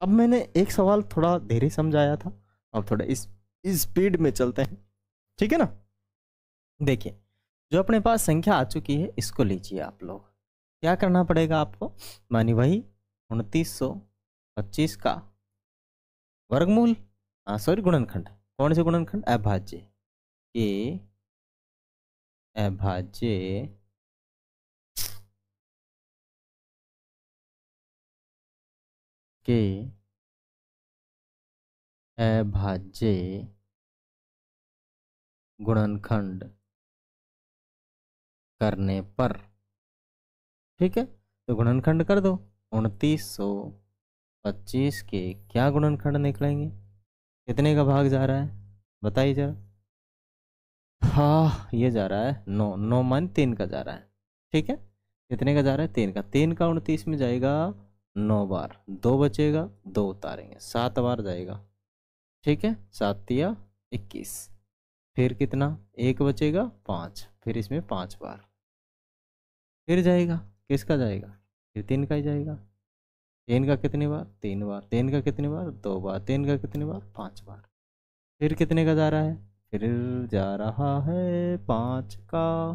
अब मैंने एक सवाल थोड़ा धीरे समझाया था, अब थोड़ा इस स्पीड में चलते हैं, ठीक है ना। देखिए, जो अपने पास संख्या आ चुकी है इसको लीजिए आप लोग, क्या करना पड़ेगा आपको, मानी वही 2925 का वर्गमूल, सॉरी गुणनखंड, कौन से गुणनखंड, अभाज्य के, अभाज्य के अभाज्य गुणनखंड करने पर, ठीक है, तो गुणनखंड कर दो। 2925 के क्या गुणनखंड निकलेंगे, कितने का भाग जा रहा है बताइए जरा। हाँ, ये जा रहा है 9, 9 मान 3 का जा रहा है, ठीक है, कितने का जा रहा है, 3 का, 3 का 29 में जाएगा 9 बार, 2 बचेगा, 2 उतारेंगे, 7 बार जाएगा, ठीक है, 7 तिया 21, फिर कितना, 1 बचेगा 5, फिर इसमें 5 बार, फिर जाएगा, किसका जाएगा, फिर 3 का ही जाएगा, 3 का कितनी बार, 3 बार, 3 का कितनी बार, 2 बार, 3 का कितनी बार, 5 बार, फिर कितने का जा रहा है, फिर जा रहा है 5 का,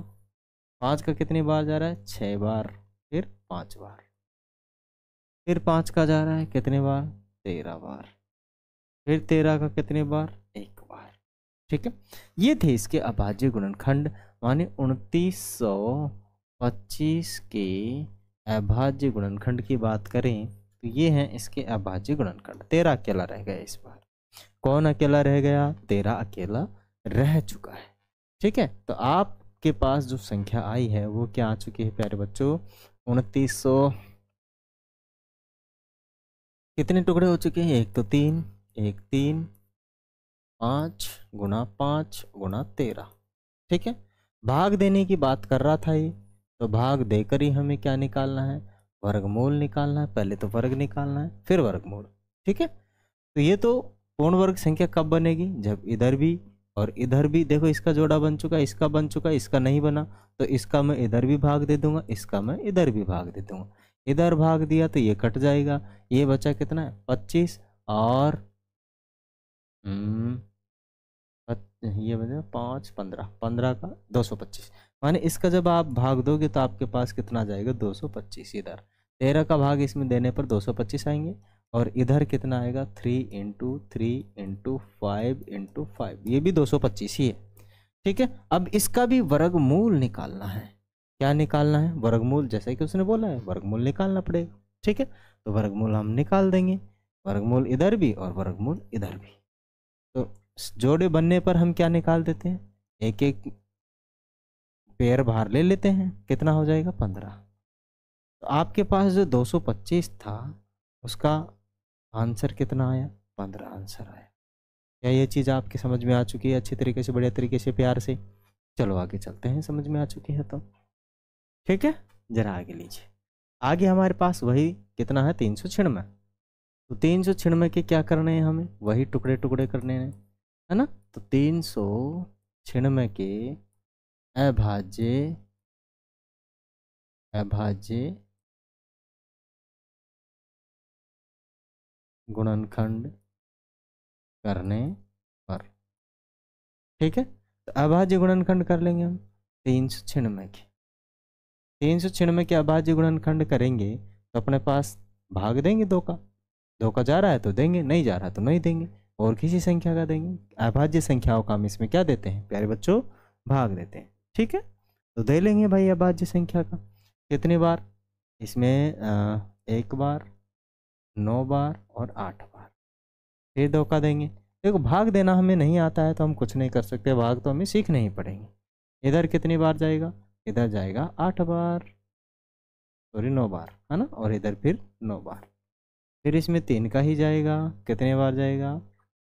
5 का कितनी बार जा रहा है, 6 बार, फिर 5 बार, फिर 5 का जा रहा है कितने बार, 13 बार, फिर 13 का कितने बार, 1 बार, ठीक है। ये थे इसके अभाज्य गुणनखंड, माने 2925 के अभाज्य गुणनखंड की बात करें तो ये हैं इसके अभाज्य गुणनखंड। 13 अकेला रह गया इस बार, कौन अकेला रह गया, 13 अकेला रह चुका है, ठीक है। तो आपके पास जो संख्या आई है वो क्या आ चुकी है प्यारे बच्चों, 2900, कितने टुकड़े हो चुके हैं, 1 तो 3, 1 3, 5 गुणा 5 गुणा 13, ठीक है। भाग देने की बात कर रहा था ये, तो भाग देकर ही हमें क्या निकालना है, वर्गमूल निकालना है। पहले तो वर्ग निकालना है फिर वर्गमूल, ठीक है। तो ये तो पूर्ण वर्ग संख्या कब बनेगी, जब इधर भी और इधर भी, देखो इसका जोड़ा बन चुका है, इसका बन चुका है, इसका नहीं बना, तो इसका मैं इधर भी भाग दे दूंगा, इसका मैं इधर भी भाग दे दूंगा। इधर भाग दिया तो ये कट जाएगा, ये बचा कितना है 25, और ये बचा 5 15, 15 का 225, माने इसका जब आप भाग दोगे तो आपके पास कितना जाएगा 225। इधर 13 का भाग इसमें देने पर 225 आएंगे, और इधर कितना आएगा 3 इंटू 3 इंटू 5 इंटू 5, ये भी 225 ही है, ठीक है। अब इसका भी वर्गमूल निकालना है, क्या निकालना है, वर्गमूल, जैसे कि उसने बोला है वर्गमूल निकालना पड़ेगा, ठीक है। तो वर्गमूल हम निकाल देंगे, वर्गमूल इधर भी और वर्गमूल इधर भी। तो जोड़े बनने पर हम क्या निकाल देते हैं, एक एक पेयर बाहर ले लेते हैं, कितना हो जाएगा 15। तो आपके पास जो 225 था उसका आंसर कितना आया, 15 आंसर आया। क्या ये चीज़ आपकी समझ में आ चुकी है अच्छी तरीके से, बढ़िया तरीके से, प्यार से। चलो आगे चलते हैं, समझ में आ चुकी है तो ठीक है, जरा आगे लीजिए। आगे हमारे पास वही कितना है 396, तो 396 के क्या करने हैं हमें, वही टुकड़े टुकड़े करने हैं, है ना। तो 396 के अभाज्य गुणनखंड करने पर, ठीक है। तो अभाज्य गुणनखंड कर लेंगे हम 396 के, 396 के अभाज्य गुणनखंड करेंगे तो अपने पास भाग देंगे, 2 का, 2 का जा रहा है तो देंगे, नहीं जा रहा तो नहीं देंगे, और किसी संख्या का देंगे। अभाज्य संख्याओं का हम इसमें क्या देते हैं प्यारे बच्चों, भाग देते हैं, ठीक है। तो दे लेंगे भाई अभाज्य संख्या का। कितनी बार इसमें 1 बार, 9 बार और 8 बार। फिर धोखा देंगे। देखो भाग देना हमें नहीं आता है तो हम कुछ नहीं कर सकते, भाग तो हमें सीखने ही पड़ेंगे। इधर कितनी बार जाएगा, इधर जाएगा 8 बार, सॉरी 9 बार, है ना, और इधर फिर 9 बार। फिर इसमें 3 का ही जाएगा, कितने बार जाएगा,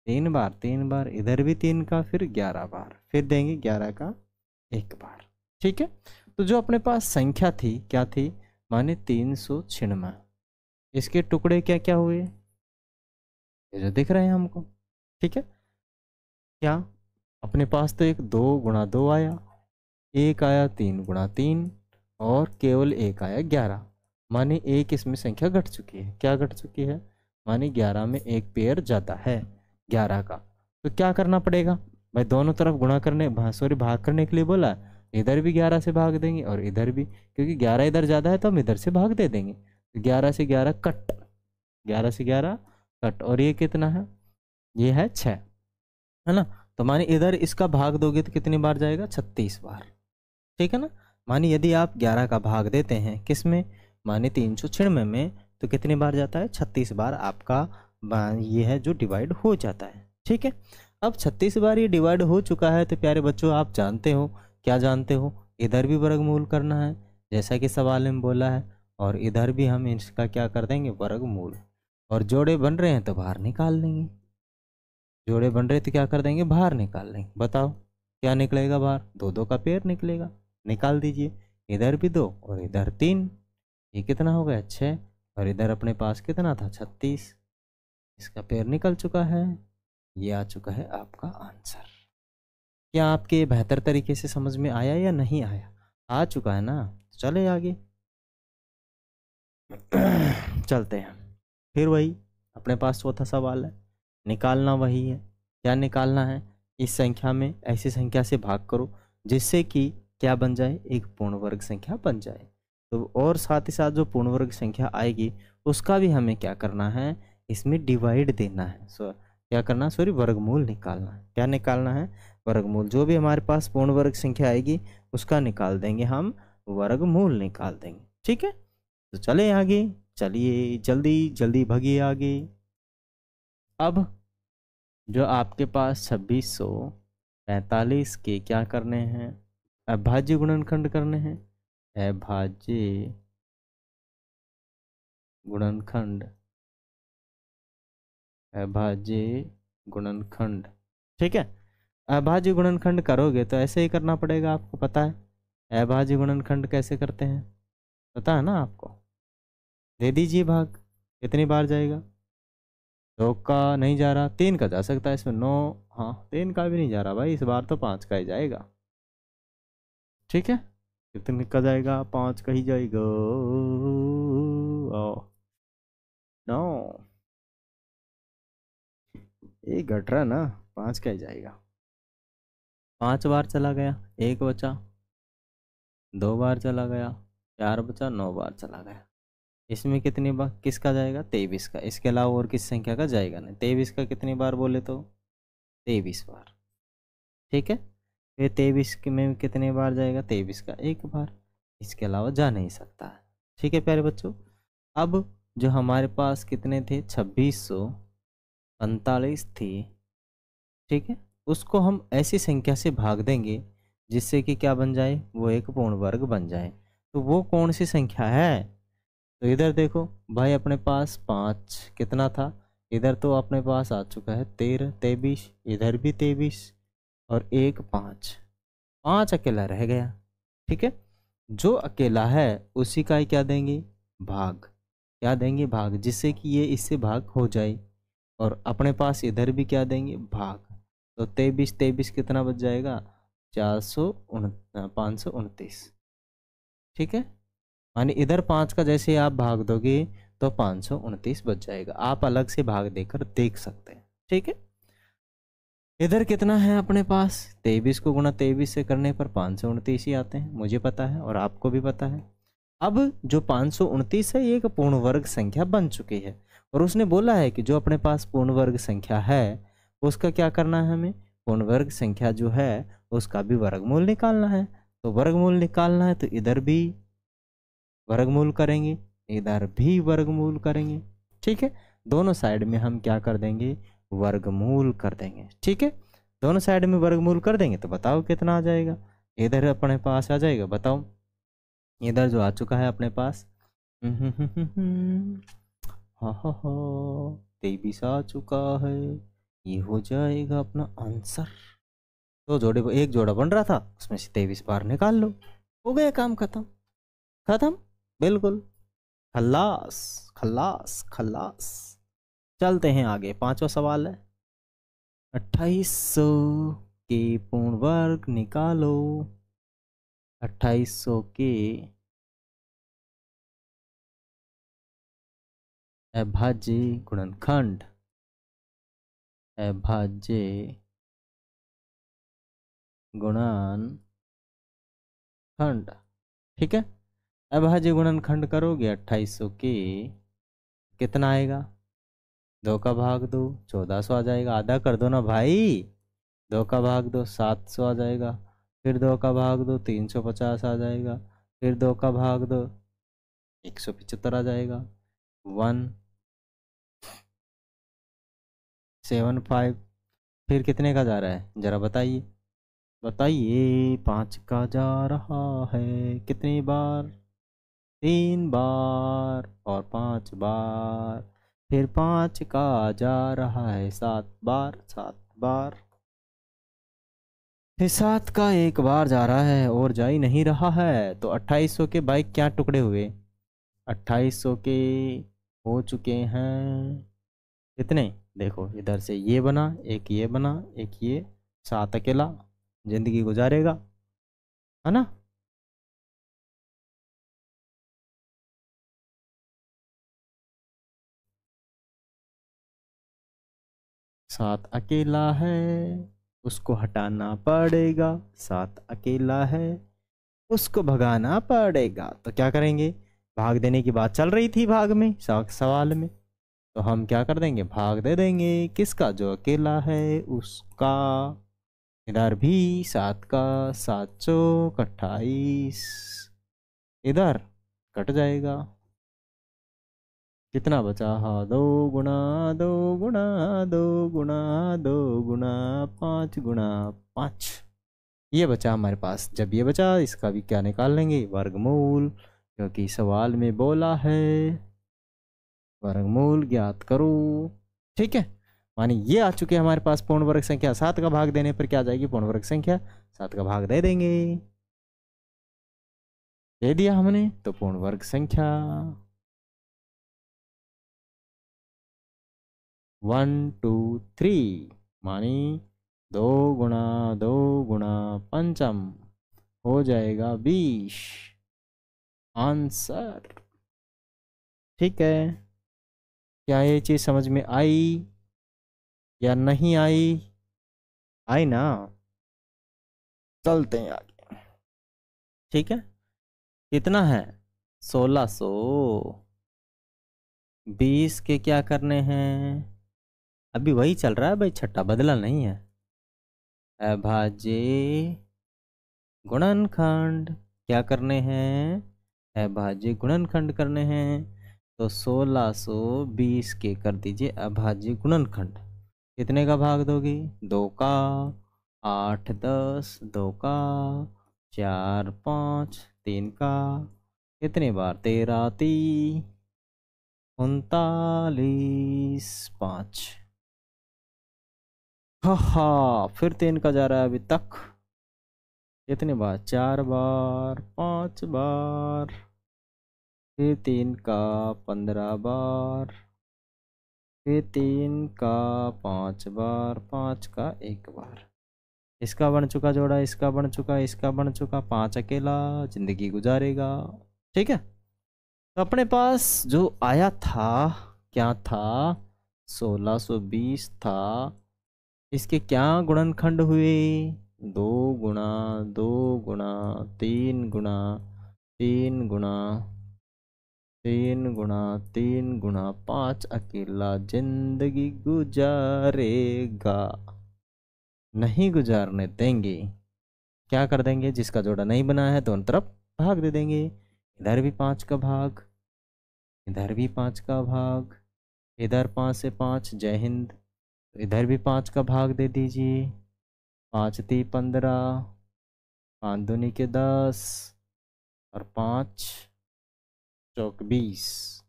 3 बार, 3 बार, इधर भी 3 का, फिर 11 बार, फिर देंगे 11 का 1 बार। ठीक है, तो जो अपने पास संख्या थी क्या थी, माने 396। इसके टुकड़े क्या क्या हुए, ये जो दिख रहे हैं हमको। ठीक है, क्या अपने पास तो एक 2 गुणा 2 आया, एक आया 3 गुणा 3, और केवल एक आया 11, माने एक इसमें संख्या घट चुकी है। क्या घट चुकी है, माने 11 में एक पेयर ज़्यादा है 11 का। तो क्या करना पड़ेगा भाई, दोनों तरफ गुणा करने, सॉरी भाग करने के लिए बोला, इधर भी 11 से भाग देंगे और इधर भी, क्योंकि 11 इधर ज़्यादा है तो हम इधर से भाग दे देंगे। तो 11 से 11 कट, 11 से 11 कट, और ये कितना है, ये है 6, है ना। तो माने इधर इसका भाग दोगे तो कितनी बार जाएगा, 36 बार। ठीक है ना, माने यदि आप 11 का भाग देते हैं किस में, माने 396 में, तो कितनी बार जाता है, 36 बार आपका ये है जो डिवाइड हो जाता है। ठीक है, अब 36 बार ये डिवाइड हो चुका है तो प्यारे बच्चों आप जानते हो, क्या जानते हो, इधर भी वर्गमूल करना है जैसा कि सवाल में बोला है, और इधर भी हम इसका क्या कर देंगे, वर्गमूल। और जोड़े बन रहे हैं तो बाहर निकाल लेंगे, जोड़े बन रहे तो क्या कर देंगे, बाहर निकाल लेंगे। बताओ क्या निकलेगा बाहर, 2 का पेयर निकलेगा, निकाल दीजिए। इधर भी 2 और इधर 3, ये कितना हो गया, 6, और इधर अपने पास कितना था, 36, इसका पेयर निकल चुका है। ये आ चुका है आपका आंसर। क्या आपके बेहतर तरीके से समझ में आया या नहीं आया, आ चुका है ना, चले आगे चलते हैं। फिर वही अपने पास चौथा सवाल है, निकालना वही है। क्या निकालना है, इस संख्या में ऐसी संख्या से भाग करो जिससे कि क्या बन जाए, एक पूर्ण वर्ग संख्या बन जाए। तो और साथ ही साथ जो पूर्ण वर्ग संख्या आएगी उसका भी हमें क्या करना है, इसमें डिवाइड देना है। क्या करना, सॉरी वर्गमूल निकालना है। क्या निकालना है, वर्गमूल। जो भी हमारे पास पूर्ण वर्ग संख्या आएगी उसका निकाल देंगे हम, वर्गमूल निकाल देंगे। ठीक है, तो चले आगे, चलिए जल्दी जल्दी भागिए आगे। अब जो आपके पास 2645 के क्या करने हैं, अभाज्य गुणनखंड करने हैं, अभाज्य गुणनखंड, अभाज्य गुणनखंड। ठीक है, अभाज्य गुणनखंड करोगे तो ऐसे ही करना पड़ेगा, आपको पता है अभाज्य गुणनखंड कैसे करते हैं, पता है ना आपको। दे दीजिए भाग, कितनी बार जाएगा, 2 का नहीं जा रहा, 3 का जा सकता है इसमें, 9, हाँ 3 का भी नहीं जा रहा भाई, इस बार तो 5 का ही जाएगा। ठीक है, कितने का जाएगा, 5 का ही जाएगा, 9, ये घट रहा ना, 5 का ही जाएगा। 5 बार चला गया, 1 बचा, 2 बार चला गया, 4 बचा, 9 बार चला गया। इसमें कितनी बार किसका जाएगा, 23 का, इसके अलावा और किस संख्या का जाएगा नहीं। 23 का कितनी बार बोले तो 23 बार। ठीक है, फिर 23 में कितनी बार जाएगा, 23 का 1 बार, इसके अलावा जा नहीं सकता है। ठीक है प्यारे बच्चों, अब जो हमारे पास कितने थे, 2645 थी। ठीक है, उसको हम ऐसी संख्या से भाग देंगे जिससे कि क्या बन जाए, वो एक पूर्ण वर्ग बन जाए। तो वो कौन सी संख्या है, तो इधर देखो भाई अपने पास 5 कितना था, इधर तो अपने पास आ चुका है 13, 23, इधर भी 23 और 1 5, 5 अकेला रह गया। ठीक है, जो अकेला है उसी का ही क्या देंगे, भाग। क्या देंगे, भाग, जिससे कि ये इससे भाग हो जाए, और अपने पास इधर भी क्या देंगे, भाग। तो 23 कितना बच जाएगा, 529। ठीक है, माने इधर 5 का जैसे आप भाग दोगे तो 529 बच जाएगा। आप अलग से भाग देकर देख सकते हैं। ठीक है, इधर कितना है अपने पास, 23 को गुणा 23 से करने पर 529 ही आते हैं, मुझे पता है और आपको भी पता है। अब जो 529 है ये एक पूर्ण वर्ग संख्या बन चुकी है, और उसने बोला है कि जो अपने पास पूर्ण वर्ग संख्या है उसका क्या करना है, हमें पूर्ण वर्ग संख्या जो है उसका भी वर्गमूल निकालना है। तो वर्गमूल निकालना है तो इधर भी वर्गमूल करेंगे, इधर भी वर्गमूल करेंगे। ठीक है, दोनों साइड में हम क्या कर देंगे, वर्गमूल कर देंगे। ठीक है, दोनों साइड में वर्गमूल कर देंगे तो बताओ कितना आ जाएगा। इधर अपने पास आ जाएगा, बताओ इधर जो आ चुका है अपने पास, हाँ हाँ हाँ 23 आ चुका है, ये हो जाएगा अपना आंसर। दो जोड़े को एक जोड़ा बन रहा था, उसमें से 23 बार निकाल लो, हो गया काम खत्म। खत्म, बिल्कुल खल्लास खल्लास खल्लास। चलते हैं आगे, पांचवा सवाल है 2800 के पूर्ण वर्ग निकालो। 2800 के अभाज्य गुणनखंड, अभाज्य गुणनखंड। ठीक है, अभाज्य गुणनखंड करोगे 2800 के, कितना आएगा, 2 का भाग दो 1400 आ जाएगा, आधा कर दो ना भाई, 2 का भाग दो 700 आ जाएगा, फिर 2 का भाग दो 350 आ जाएगा, फिर 2 का भाग दो 175 आ जाएगा, 175। फिर कितने का जा रहा है जरा बताइए, बताइए। 5 का जा रहा है कितनी बार, 3 बार और 5 बार, फिर 5 का जा रहा है 7 बार, 7 बार, फिर 7 का एक बार जा रहा है और जा ही नहीं रहा है। तो 2800 के भाई क्या टुकड़े हुए, 2800 के हो चुके हैं कितने, देखो इधर से ये बना, एक ये बना, एक ये, 7 अकेला जिंदगी गुजारेगा, है ना। 7 अकेला है, उसको हटाना पड़ेगा, 7 अकेला है, उसको भगाना पड़ेगा। तो क्या करेंगे, भाग देने की बात चल रही थी भाग में, सवाल में, तो हम क्या कर देंगे, भाग दे देंगे किसका, जो अकेला है उसका। इधर भी 7 का 7 चौक 28, इधर कट जाएगा, कितना बचा, हाँ 2 गुणा 2 गुणा 2 गुणा 2 गुणा 5 गुणा 5, ये बचा हमारे पास। जब ये बचा इसका भी क्या निकाल लेंगे, वर्गमूल, क्योंकि सवाल में बोला है वर्गमूल ज्ञात करो। ठीक है, मानी ये आ चुके हैं हमारे पास पूर्ण वर्ग संख्या, 7 का भाग देने पर क्या आ जाएगी, पूर्ण वर्ग संख्या, 7 का भाग दे देंगे, दे दिया हमने तो पूर्ण वर्ग संख्या 1 2 3, मानी 2 गुणा 2 गुणा पंचम हो जाएगा 20 आंसर। ठीक है, क्या ये चीज समझ में आई या नहीं आई, आई ना। चलते हैं आगे। ठीक है, कितना है, 1600, 20 के क्या करने हैं, अभी वही चल रहा है भाई, छठा बदला नहीं है। अभाज्य गुणनखंड क्या करने हैं, अभाज्य गुणनखंड करने हैं, तो 1620 के कर दीजिए अभाज्य गुणनखंड। कितने का भाग दोगे, 2 का, 8 10, 2 का, 4 5, 3 का, कितने बार, 13 3 39 5, हा फिर 3 का जा रहा है अभी तक, कितने बार, 4 बार, 5 बार, फिर 3 का 15 बार, फिर 3 का 5 बार, 5 का 1 बार, इसका बन चुका जोड़ा, इसका बन चुका, इसका बन चुका, 5 अकेला जिंदगी गुजारेगा। ठीक है, तो अपने पास जो आया था क्या था, 1620 था, इसके क्या गुणनखंड हुए, 2 गुणा 2 गुणा 3 गुणा 3 गुणा 3 गुणा 3 गुणा 5 अकेला जिंदगी गुजारेगा, नहीं गुजारने देंगे। क्या कर देंगे, जिसका जोड़ा नहीं बना है दोनों तरफ भाग दे देंगे। इधर भी 5 का भाग, इधर भी 5 का भाग, इधर 5 से 5, जय हिंद। इधर भी 5 का भाग दे दीजिए। 5 × 3 = 15, 5 दूनी के 10 और 5 चौक 20,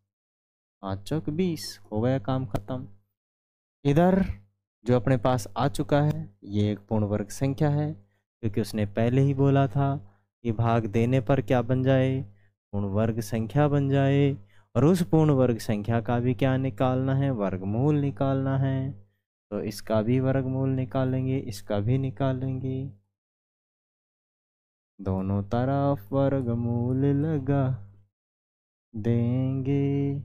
5 चौक 20, हो गया काम खत्म। इधर जो अपने पास आ चुका है ये एक पूर्ण वर्ग संख्या है, क्योंकि उसने पहले ही बोला था कि भाग देने पर क्या बन जाए, पूर्ण वर्ग संख्या बन जाए। और उस पूर्ण वर्ग संख्या का भी क्या निकालना है, वर्गमूल निकालना है। तो इसका भी वर्गमूल निकालेंगे, इसका भी निकालेंगे, दोनों तरफ वर्गमूल लगा देंगे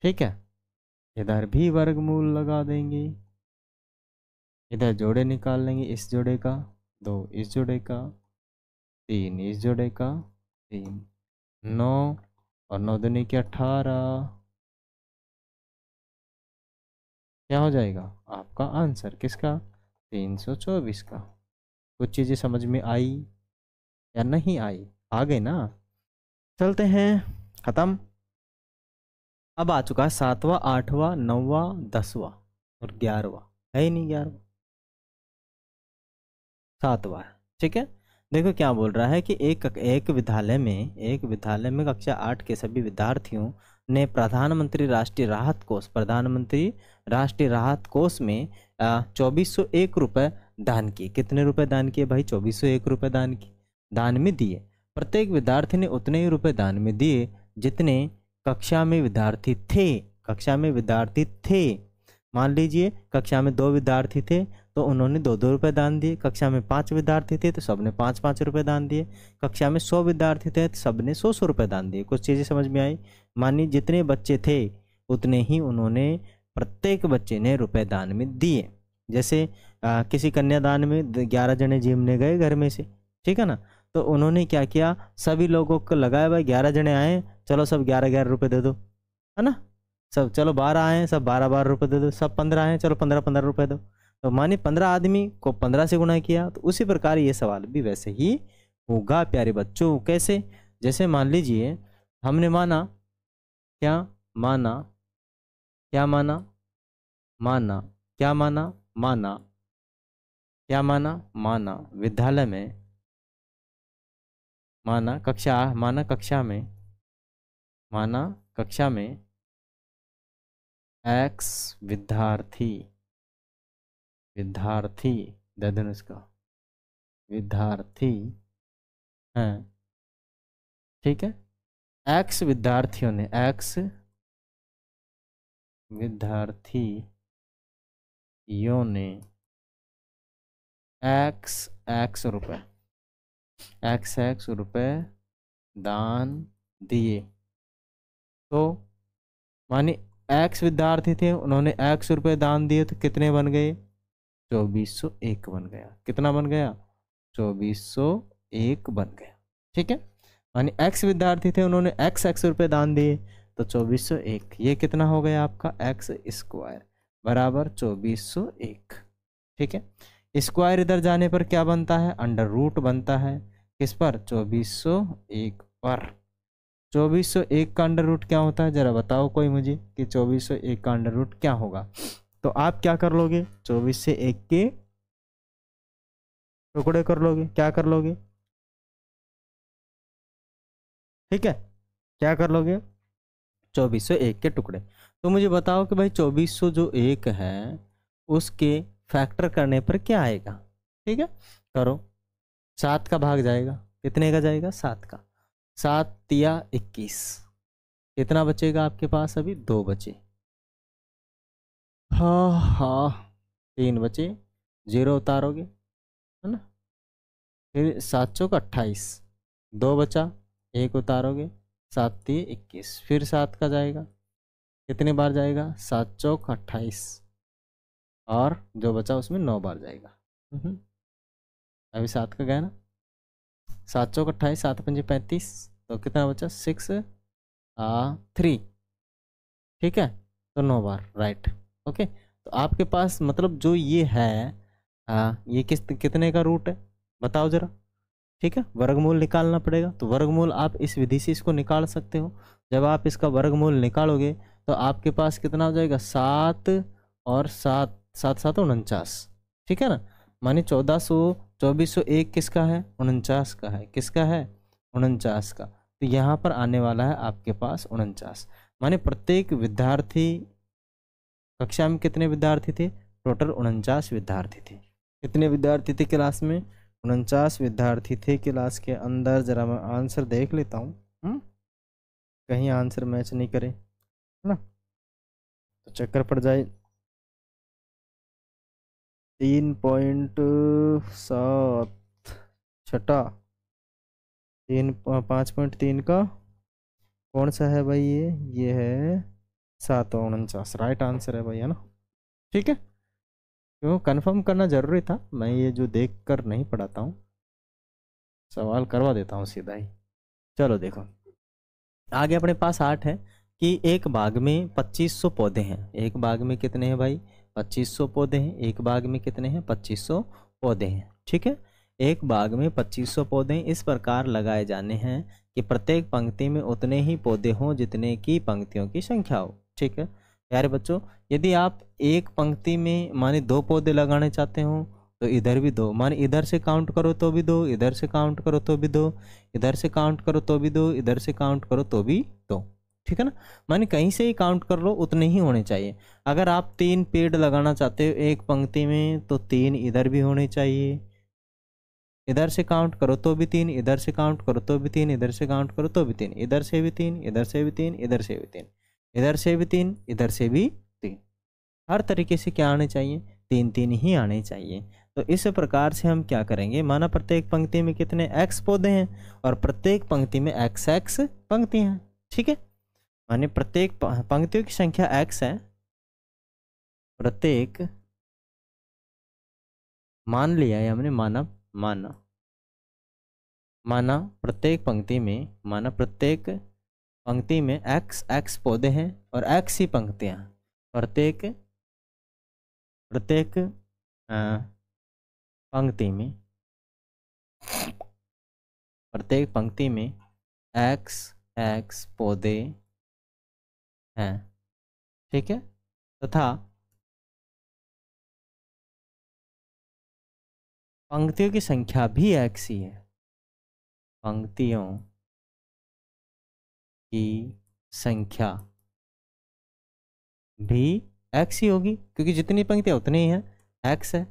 ठीक है। इधर भी वर्गमूल लगा देंगे, इधर जोड़े निकाल लेंगे, इस जोड़े का 2, इस जोड़े का 3, इस जोड़े का 3, 9 और 9 दूनी के 18। क्या हो जाएगा आपका आंसर, किसका, 324 का। कुछ चीज़ें समझ में आई या नहीं आई, आ गई ना। चलते हैं, खत्म। अब आ चुका है 7वां, 8वां, 9वां, 10वां और 11वां, है ही नहीं 11वां, 7वां है। ठीक है, देखो क्या बोल रहा है कि एक विद्यालय में कक्षा 8 के सभी विद्यार्थियों ने प्रधानमंत्री राष्ट्रीय राहत कोष में 2401 रुपये दान किए। कितने रुपए दान किए भाई, 2401 रुपये दान में दिए। प्रत्येक विद्यार्थी ने उतने ही रुपए दान में दिए जितने कक्षा में विद्यार्थी थे। मान लीजिए कक्षा में 2 विद्यार्थी थे तो उन्होंने 2-2 रुपये दान दिए। कक्षा में 5 विद्यार्थी थे तो सबने 5-5 रुपये दान दिए। कक्षा में 100 विद्यार्थी थे तो सबने 100-100 रुपये दान दिए। कुछ चीज़ें समझ में आई। मानिए जितने बच्चे थे उतने ही उन्होंने, प्रत्येक बच्चे ने रुपये दान में दिए। जैसे किसी कन्यादान में 11 जने जिमने गए घर में से, ठीक है ना, तो उन्होंने क्या किया, सभी लोगों को लगाया भाई 11 जने आए, चलो सब 11-11 रुपये दे दो, है ना। सब चलो 12 आए, सब 12-12 रुपये दे दो। सब 15 आए, चलो 15-15 रुपये दो। तो मानिए 15 आदमी को 15 से गुणा किया। तो उसी प्रकार ये सवाल भी वैसे ही होगा प्यारे बच्चों। कैसे, जैसे मान लीजिए हमने माना, क्या माना, क्या माना, माना, क्या माना, माना, क्या माना, माना विद्यालय में, माना कक्षा में एक्स विद्यार्थी दधनुष का विद्यार्थी हैं, ठीक है। एक्स विद्यार्थियों ने एक्स रुपए दान दिए। तो माने एक्स विद्यार्थी थे, उन्होंने एक्स रुपए दान दिए, तो कितने बन गए, 2401 बन गया। कितना बन गया, 2401 बन गया। ठीक है, माने एक्स विद्यार्थी थे, उन्होंने एक्स रुपए दान दिए, तो 2401, ये कितना हो गया आपका एक्स स्क्वायर बराबर 2401। ठीक है, स्क्वायर इधर जाने पर क्या बनता है, अंडर रूट बनता है। किस पर, 2401 पर। 2401 का अंडर रूट क्या होता है, जरा बताओ कोई मुझे कि 2401 का अंडर रूट क्या होगा। तो आप क्या कर लोगे, 24 से 1 के टुकड़े कर लोगे। क्या कर लोगे, ठीक है, क्या कर लोगे, 2401 के टुकड़े। तो मुझे बताओ कि भाई 2400 जो 1 है उसके फैक्टर करने पर क्या आएगा। ठीक है, करो, 7 का भाग जाएगा, कितने का जाएगा, 7 का। 7 तिया 21, कितना बचेगा आपके पास, अभी 2 बचे। हाँ 3 बचे, 0 उतारोगे, है ना। फिर 7 चौक 28, 2 बचा, 1 उतारोगे, 7 तिये 21, फिर 7 का जाएगा, कितने बार जाएगा, 7 चौक 28, और जो बचा उसमें 9 बार जाएगा। अभी 7 का गया ना, 7 चौक 28, 7 पंजे 35, तो कितना बचा, 6 3, ठीक है, तो 9 बार, राइट। ओके, तो आपके पास मतलब जो ये है ये कितने का रूट है बताओ ज़रा। ठीक है, वर्गमूल निकालना पड़ेगा। तो वर्गमूल आप इस विधि से इसको निकाल सकते हो। जब आप इसका वर्गमूल निकालोगे तो आपके पास कितना हो जाएगा, 7 और 7, 7 7 49। ठीक है ना, माने 1400, 2401 किसका है, 49 का है। किसका है, 49 का। तो यहाँ पर आने वाला है आपके पास 49। माने प्रत्येक विद्यार्थी, कक्षा में कितने विद्यार्थी थे, टोटल 49 विद्यार्थी थे। कितने विद्यार्थी थे क्लास में, 49 विद्यार्थी थे क्लास के अंदर। जरा मैं आंसर देख लेता हूँ, कहीं आंसर मैच नहीं करे, है ना, तो चक्कर पड़ जाए। 3.7 छठा, 5.3 का कौन सा है भाई, ये है 749, राइट आंसर है भाई, है ना। ठीक है, क्यों कंफर्म करना जरूरी था, मैं ये जो देख कर नहीं पढ़ाता हूँ, सवाल करवा देता हूँ सीधा ही। चलो देखो आगे अपने पास 8 है कि एक बाग में 2500 पौधे हैं। एक बाग में कितने हैं भाई, 2500 पौधे हैं। एक बाग में कितने हैं, 2500 पौधे हैं। ठीक है, एक बाग में 2500 पौधे इस प्रकार लगाए जाने हैं कि प्रत्येक पंक्ति में उतने ही पौधे हों जितने की पंक्तियों की संख्या हो। ठीक है प्यारे बच्चों, यदि आप एक पंक्ति में माने 2 पौधे लगाने चाहते हो तो इधर भी 2, माने इधर से काउंट करो तो भी 2, इधर से काउंट करो तो भी 2, इधर से काउंट करो तो भी 2, इधर से काउंट करो तो भी 2। ठीक है ना, माने कहीं से ही काउंट कर लो उतने ही होने चाहिए। अगर आप 3 पेड़ लगाना चाहते हो एक पंक्ति में तो 3 इधर भी होने चाहिए, इधर से काउंट करो तो भी 3, इधर से काउंट करो तो भी 3, इधर से काउंट करो तो भी 3, इधर से भी 3, इधर से भी 3, इधर से भी 3, इधर से भी 3, इधर से भी 3। हर तरीके से क्या आने चाहिए, 3 3 ही आने चाहिए। तो इस प्रकार से हम क्या करेंगे, माना प्रत्येक पंक्ति में कितने x पौधे हैं और प्रत्येक पंक्ति में x x पंक्तियां हैं। ठीक है, माने प्रत्येक पंक्तियों की संख्या x है, प्रत्येक, मान लिया है हमने, माना प्रत्येक पंक्ति में, माना प्रत्येक पंक्ति में x x पौधे हैं और x ही पंक्तियां। प्रत्येक पंक्ति में, प्रत्येक पंक्ति में x x पौधे हैं। ठीक है, तथा पंक्तियों की संख्या भी x ही है। पंक्तियों की संख्या भी x ही होगी क्योंकि जितनी पंक्तियां उतनी ही हैं, x है।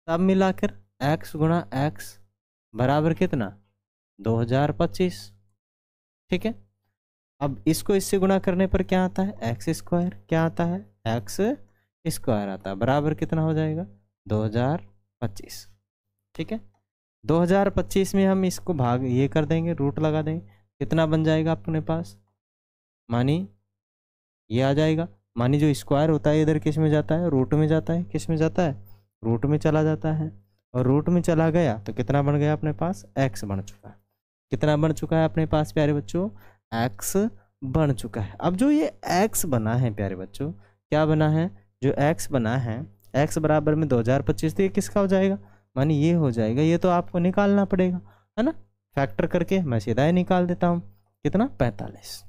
सब मिलाकर x गुणा x बराबर कितना, 2025। ठीक है, अब इसको इससे गुणा करने पर क्या आता है, एक्स स्क्वायर। क्या आता है, एक्स स्क्वायर आता है, बराबर कितना हो जाएगा, 2025। ठीक है, 2025 में हम इसको भाग ये कर देंगे, रूट लगा देंगे, कितना बन जाएगा अपने पास, मानी ये आ जाएगा। मानी जो स्क्वायर होता है इधर किस में जाता है, रूट में जाता है। किस में जाता है, रूट में चला जाता है। और रूट में चला गया तो कितना बन गया अपने पास, एक्स बन चुका है। कितना बन चुका है अपने पास प्यारे बच्चों, एक्स बन चुका है। अब जो ये एक्स बना है प्यारे बच्चों, क्या बना है, जो एक्स बना है, एक्स बराबर में 2025, तो ये किसका हो जाएगा, मानी ये हो जाएगा। ये तो आपको निकालना पड़ेगा, है ना, फैक्टर करके मैं सीधा ही निकाल देता हूँ, कितना, 45।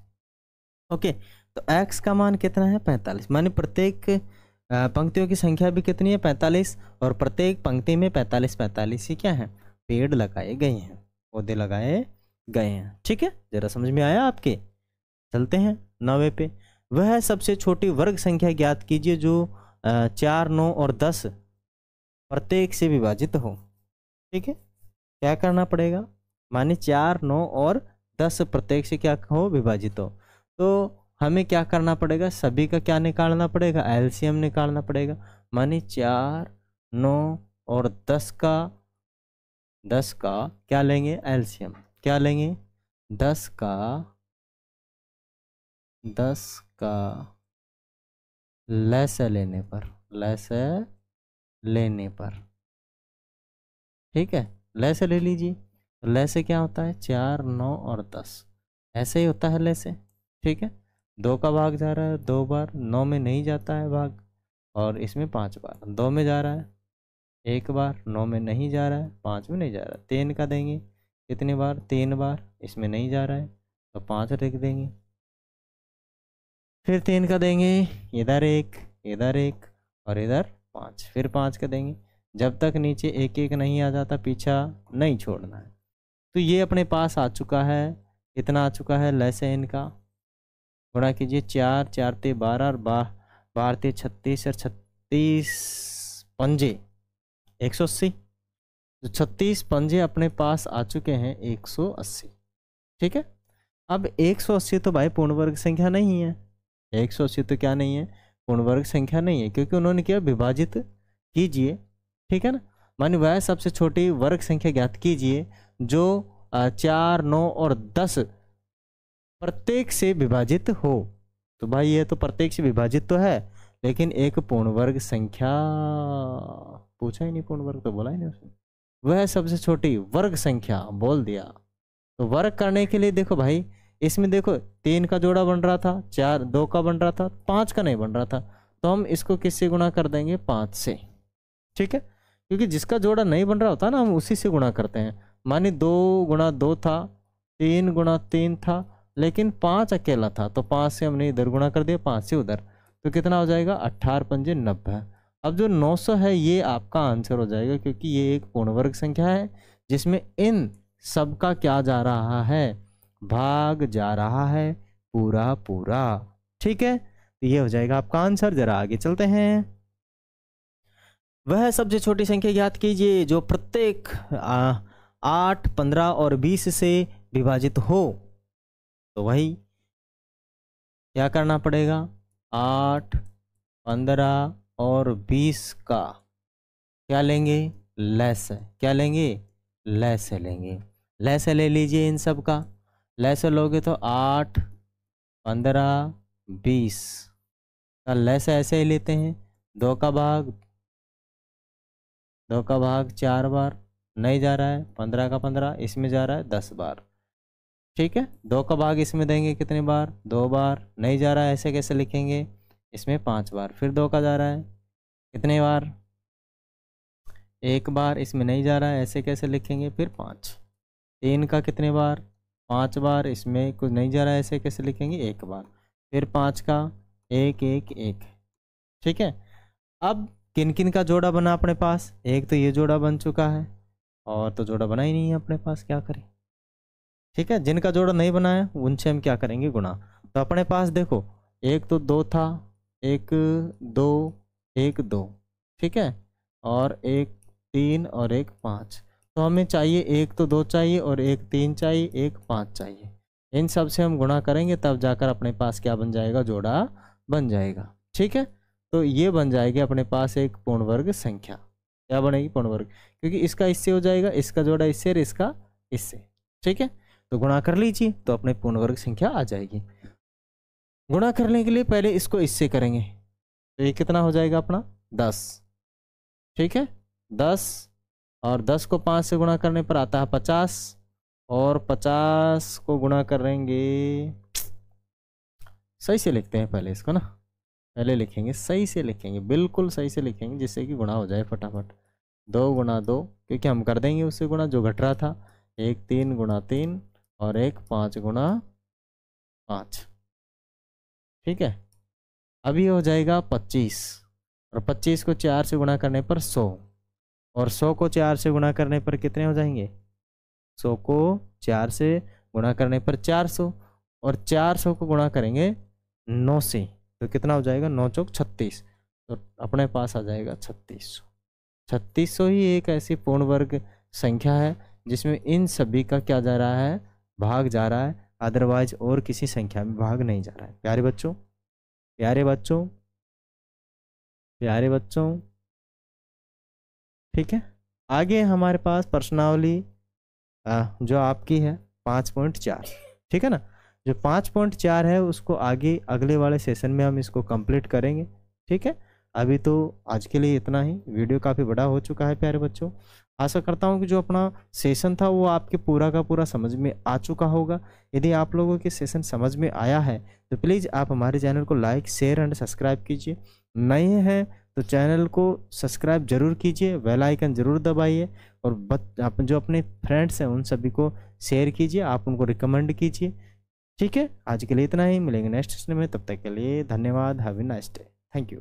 ओके, तो x का मान कितना है, 45। माने प्रत्येक पंक्तियों की संख्या भी कितनी है, 45, और प्रत्येक पंक्ति में 45 45 ही क्या है, पेड़ लगाए गए हैं, पौधे लगाए गए हैं। ठीक है, जरा समझ में आया आपके। चलते हैं 9वें पे। वह सबसे छोटी वर्ग संख्या ज्ञात कीजिए जो 4 9 और 10 प्रत्येक से विभाजित हो। ठीक है, क्या करना पड़ेगा, माने 4 9 और 10 प्रत्येक से क्या हो, विभाजित हो। तो हमें क्या करना पड़ेगा, सभी का क्या निकालना पड़ेगा, एलसीएम निकालना पड़ेगा। माने 4 9 और 10 का क्या लेंगे, एलसीएम। क्या लेंगे, 10 का लैसे लेने पर, ठीक है, लैसे ले लीजिए। तो लैसे क्या होता है, 4 9 और 10, ऐसे ही होता है लैसे। ठीक है, 2 का भाग जा रहा है 2 बार, 9 में नहीं जाता है भाग, और इसमें 5 बार, 2 में जा रहा है 1 बार, 9 में नहीं जा रहा है, 5 में नहीं जा रहा है। 3 का देंगे कितनी बार, 3 बार, इसमें नहीं जा रहा है तो 5 लिख देंगे। फिर 3 का देंगे, इधर 1 इधर 1 और इधर 5, फिर 5 का देंगे। जब तक नीचे 1 1 नहीं आ जाता पीछा नहीं छोड़ना है। तो ये अपने पास आ चुका है, इतना आ चुका है। लेस है इनका, गुणा कीजिए 4 4 ते 12 और 12 ते 36 और 36 पंजे 180। तो 36 पंजे अपने पास आ चुके हैं 180। ठीक है, अब 180 तो भाई पूर्ण वर्ग संख्या नहीं है। 180 तो क्या नहीं है, पूर्ण वर्ग संख्या नहीं है, क्योंकि उन्होंने क्या विभाजित कीजिए। ठीक है ना, मानिए वह सबसे छोटी वर्ग संख्या ज्ञात कीजिए जो 4 9 और 10 प्रत्येक से विभाजित हो। तो भाई ये तो प्रत्येक से विभाजित तो है, लेकिन एक पूर्ण वर्ग संख्या पूछा ही नहीं, पूर्ण वर्ग तो बोला ही नहीं उसने। वह सबसे छोटी वर्ग संख्या बोल दिया। तो वर्ग करने के लिए देखो भाई, इसमें देखो 3 का जोड़ा बन रहा था, 4 2 का बन रहा था, 5 का नहीं बन रहा था। तो हम इसको किससे गुणा कर देंगे, 5 से। ठीक है, क्योंकि जिसका जोड़ा नहीं बन रहा होता ना, हम उसी से गुणा करते हैं। मानिए 2 गुणा 2 था, 3 गुणा 3 था, लेकिन 5 अकेला था, तो 5 से हमने इधर गुणा कर दिया, 5 से उधर। तो कितना हो जाएगा, 18 पंजे 90। अब जो 900 है ये आपका आंसर हो जाएगा, क्योंकि ये एक पूर्ण वर्ग संख्या है जिसमें इन सब का क्या जा रहा है, भाग जा रहा है पूरा पूरा। ठीक है, तो ये हो जाएगा आपका आंसर। जरा आगे चलते हैं। वह सबसे छोटी संख्या ज्ञात कीजिए जो प्रत्येक 8 15 और 20 से विभाजित हो। तो वही क्या करना पड़ेगा, 8 15 और 20 का क्या लेंगे, लेस है। क्या लेंगे, लेस है लेंगे। लेस ले लीजिए इन सब का। लेस लोगे तो 8 15 20 का लेस ऐसे ही लेते हैं। 2 का भाग 4 बार नहीं जा रहा है, 15 का 15 इसमें जा रहा है 10 बार। ठीक है, 2 का भाग इसमें देंगे कितने बार, 2 बार, नहीं जा रहा है ऐसे कैसे लिखेंगे, इसमें 5 बार। फिर 2 का जा रहा है कितने बार, 1 बार, इसमें नहीं जा रहा है ऐसे कैसे लिखेंगे, फिर 5। 3 का कितने बार, 5 बार, इसमें कुछ नहीं जा रहा है ऐसे कैसे लिखेंगे, 1 बार। फिर 5 का 1 1 1। ठीक है, अब किन किन का जोड़ा बना अपने पास, एक तो ये जोड़ा बन चुका है, और तो जोड़ा बना ही नहीं है अपने पास, क्या करें। ठीक है, जिनका जोड़ा नहीं बना है उनसे हम क्या करेंगे, गुणा। तो अपने पास देखो, एक तो 2 था, 1 2 1 2, ठीक है, और 1 3 और 1 5। तो हमें चाहिए, एक तो 2 चाहिए और 1 3 चाहिए, 1 5 चाहिए। इन सब से हम गुणा करेंगे तब जाकर अपने पास क्या बन जाएगा, जोड़ा बन जाएगा। ठीक है, तो ये बन जाएगी अपने पास एक पूर्ण वर्ग संख्या। क्या बनेगी, पूर्ण वर्ग, क्योंकि इसका इससे हो जाएगा, इसका जोड़ा इससे और इसका इससे। ठीक है, तो गुणा कर लीजिए तो अपने पूर्ण वर्ग संख्या आ जाएगी। गुणा करने के लिए पहले इसको इससे करेंगे, तो ये कितना हो जाएगा अपना 10। ठीक है, 10 और 10 को 5 से गुणा करने पर आता है 50, और 50 को गुणा करेंगे, सही से लिखते हैं पहले इसको ना, पहले लिखेंगे सही से, लिखेंगे बिल्कुल सही से लिखेंगे, जिससे कि गुणा हो जाए फटाफट। 2 गुणा 2, क्योंकि हम कर देंगे उससे गुणा जो घट रहा था। 1 3 गुणा 3 और 1 5 गुणा 5। ठीक है, अभी हो जाएगा 25, और 25 को 4 से गुणा करने पर 100, और 100 को 4 से गुणा करने पर कितने हो जाएंगे, 100 को 4 से गुणा करने पर 400, और 400 को गुणा करेंगे 9 से, तो कितना हो जाएगा, 9 चौक 36। तो अपने पास आ जाएगा 3600। 3600 ही एक ऐसी पूर्ण वर्ग संख्या है जिसमें इन सभी का क्या जा रहा है, भाग जा रहा है, अदरवाइज और किसी संख्या में भाग नहीं जा रहा है। प्यारे बच्चों, प्यारे बच्चों, प्यारे बच्चों। ठीक है, आगे हमारे पास प्रश्नावली जो आपकी है 5.4। ठीक है ना, जो 5.4 है उसको आगे अगले वाले सेशन में हम इसको कंप्लीट करेंगे। ठीक है, अभी तो आज के लिए इतना ही, वीडियो काफ़ी बड़ा हो चुका है प्यारे बच्चों। आशा करता हूँ कि जो अपना सेशन था वो आपके पूरा का पूरा समझ में आ चुका होगा। यदि आप लोगों के सेशन समझ में आया है तो प्लीज़ आप हमारे चैनल को लाइक शेयर एंड सब्सक्राइब कीजिए। नए हैं तो चैनल को सब्सक्राइब जरूर कीजिए, बेल आइकन जरूर दबाइए, और आप जो अपने फ्रेंड्स हैं उन सभी को शेयर कीजिए, आप उनको रिकमेंड कीजिए। ठीक है, आज के लिए इतना ही, मिलेंगे नेक्स्ट सेशन में, तब तक के लिए धन्यवाद। Have a nice day. Thank you.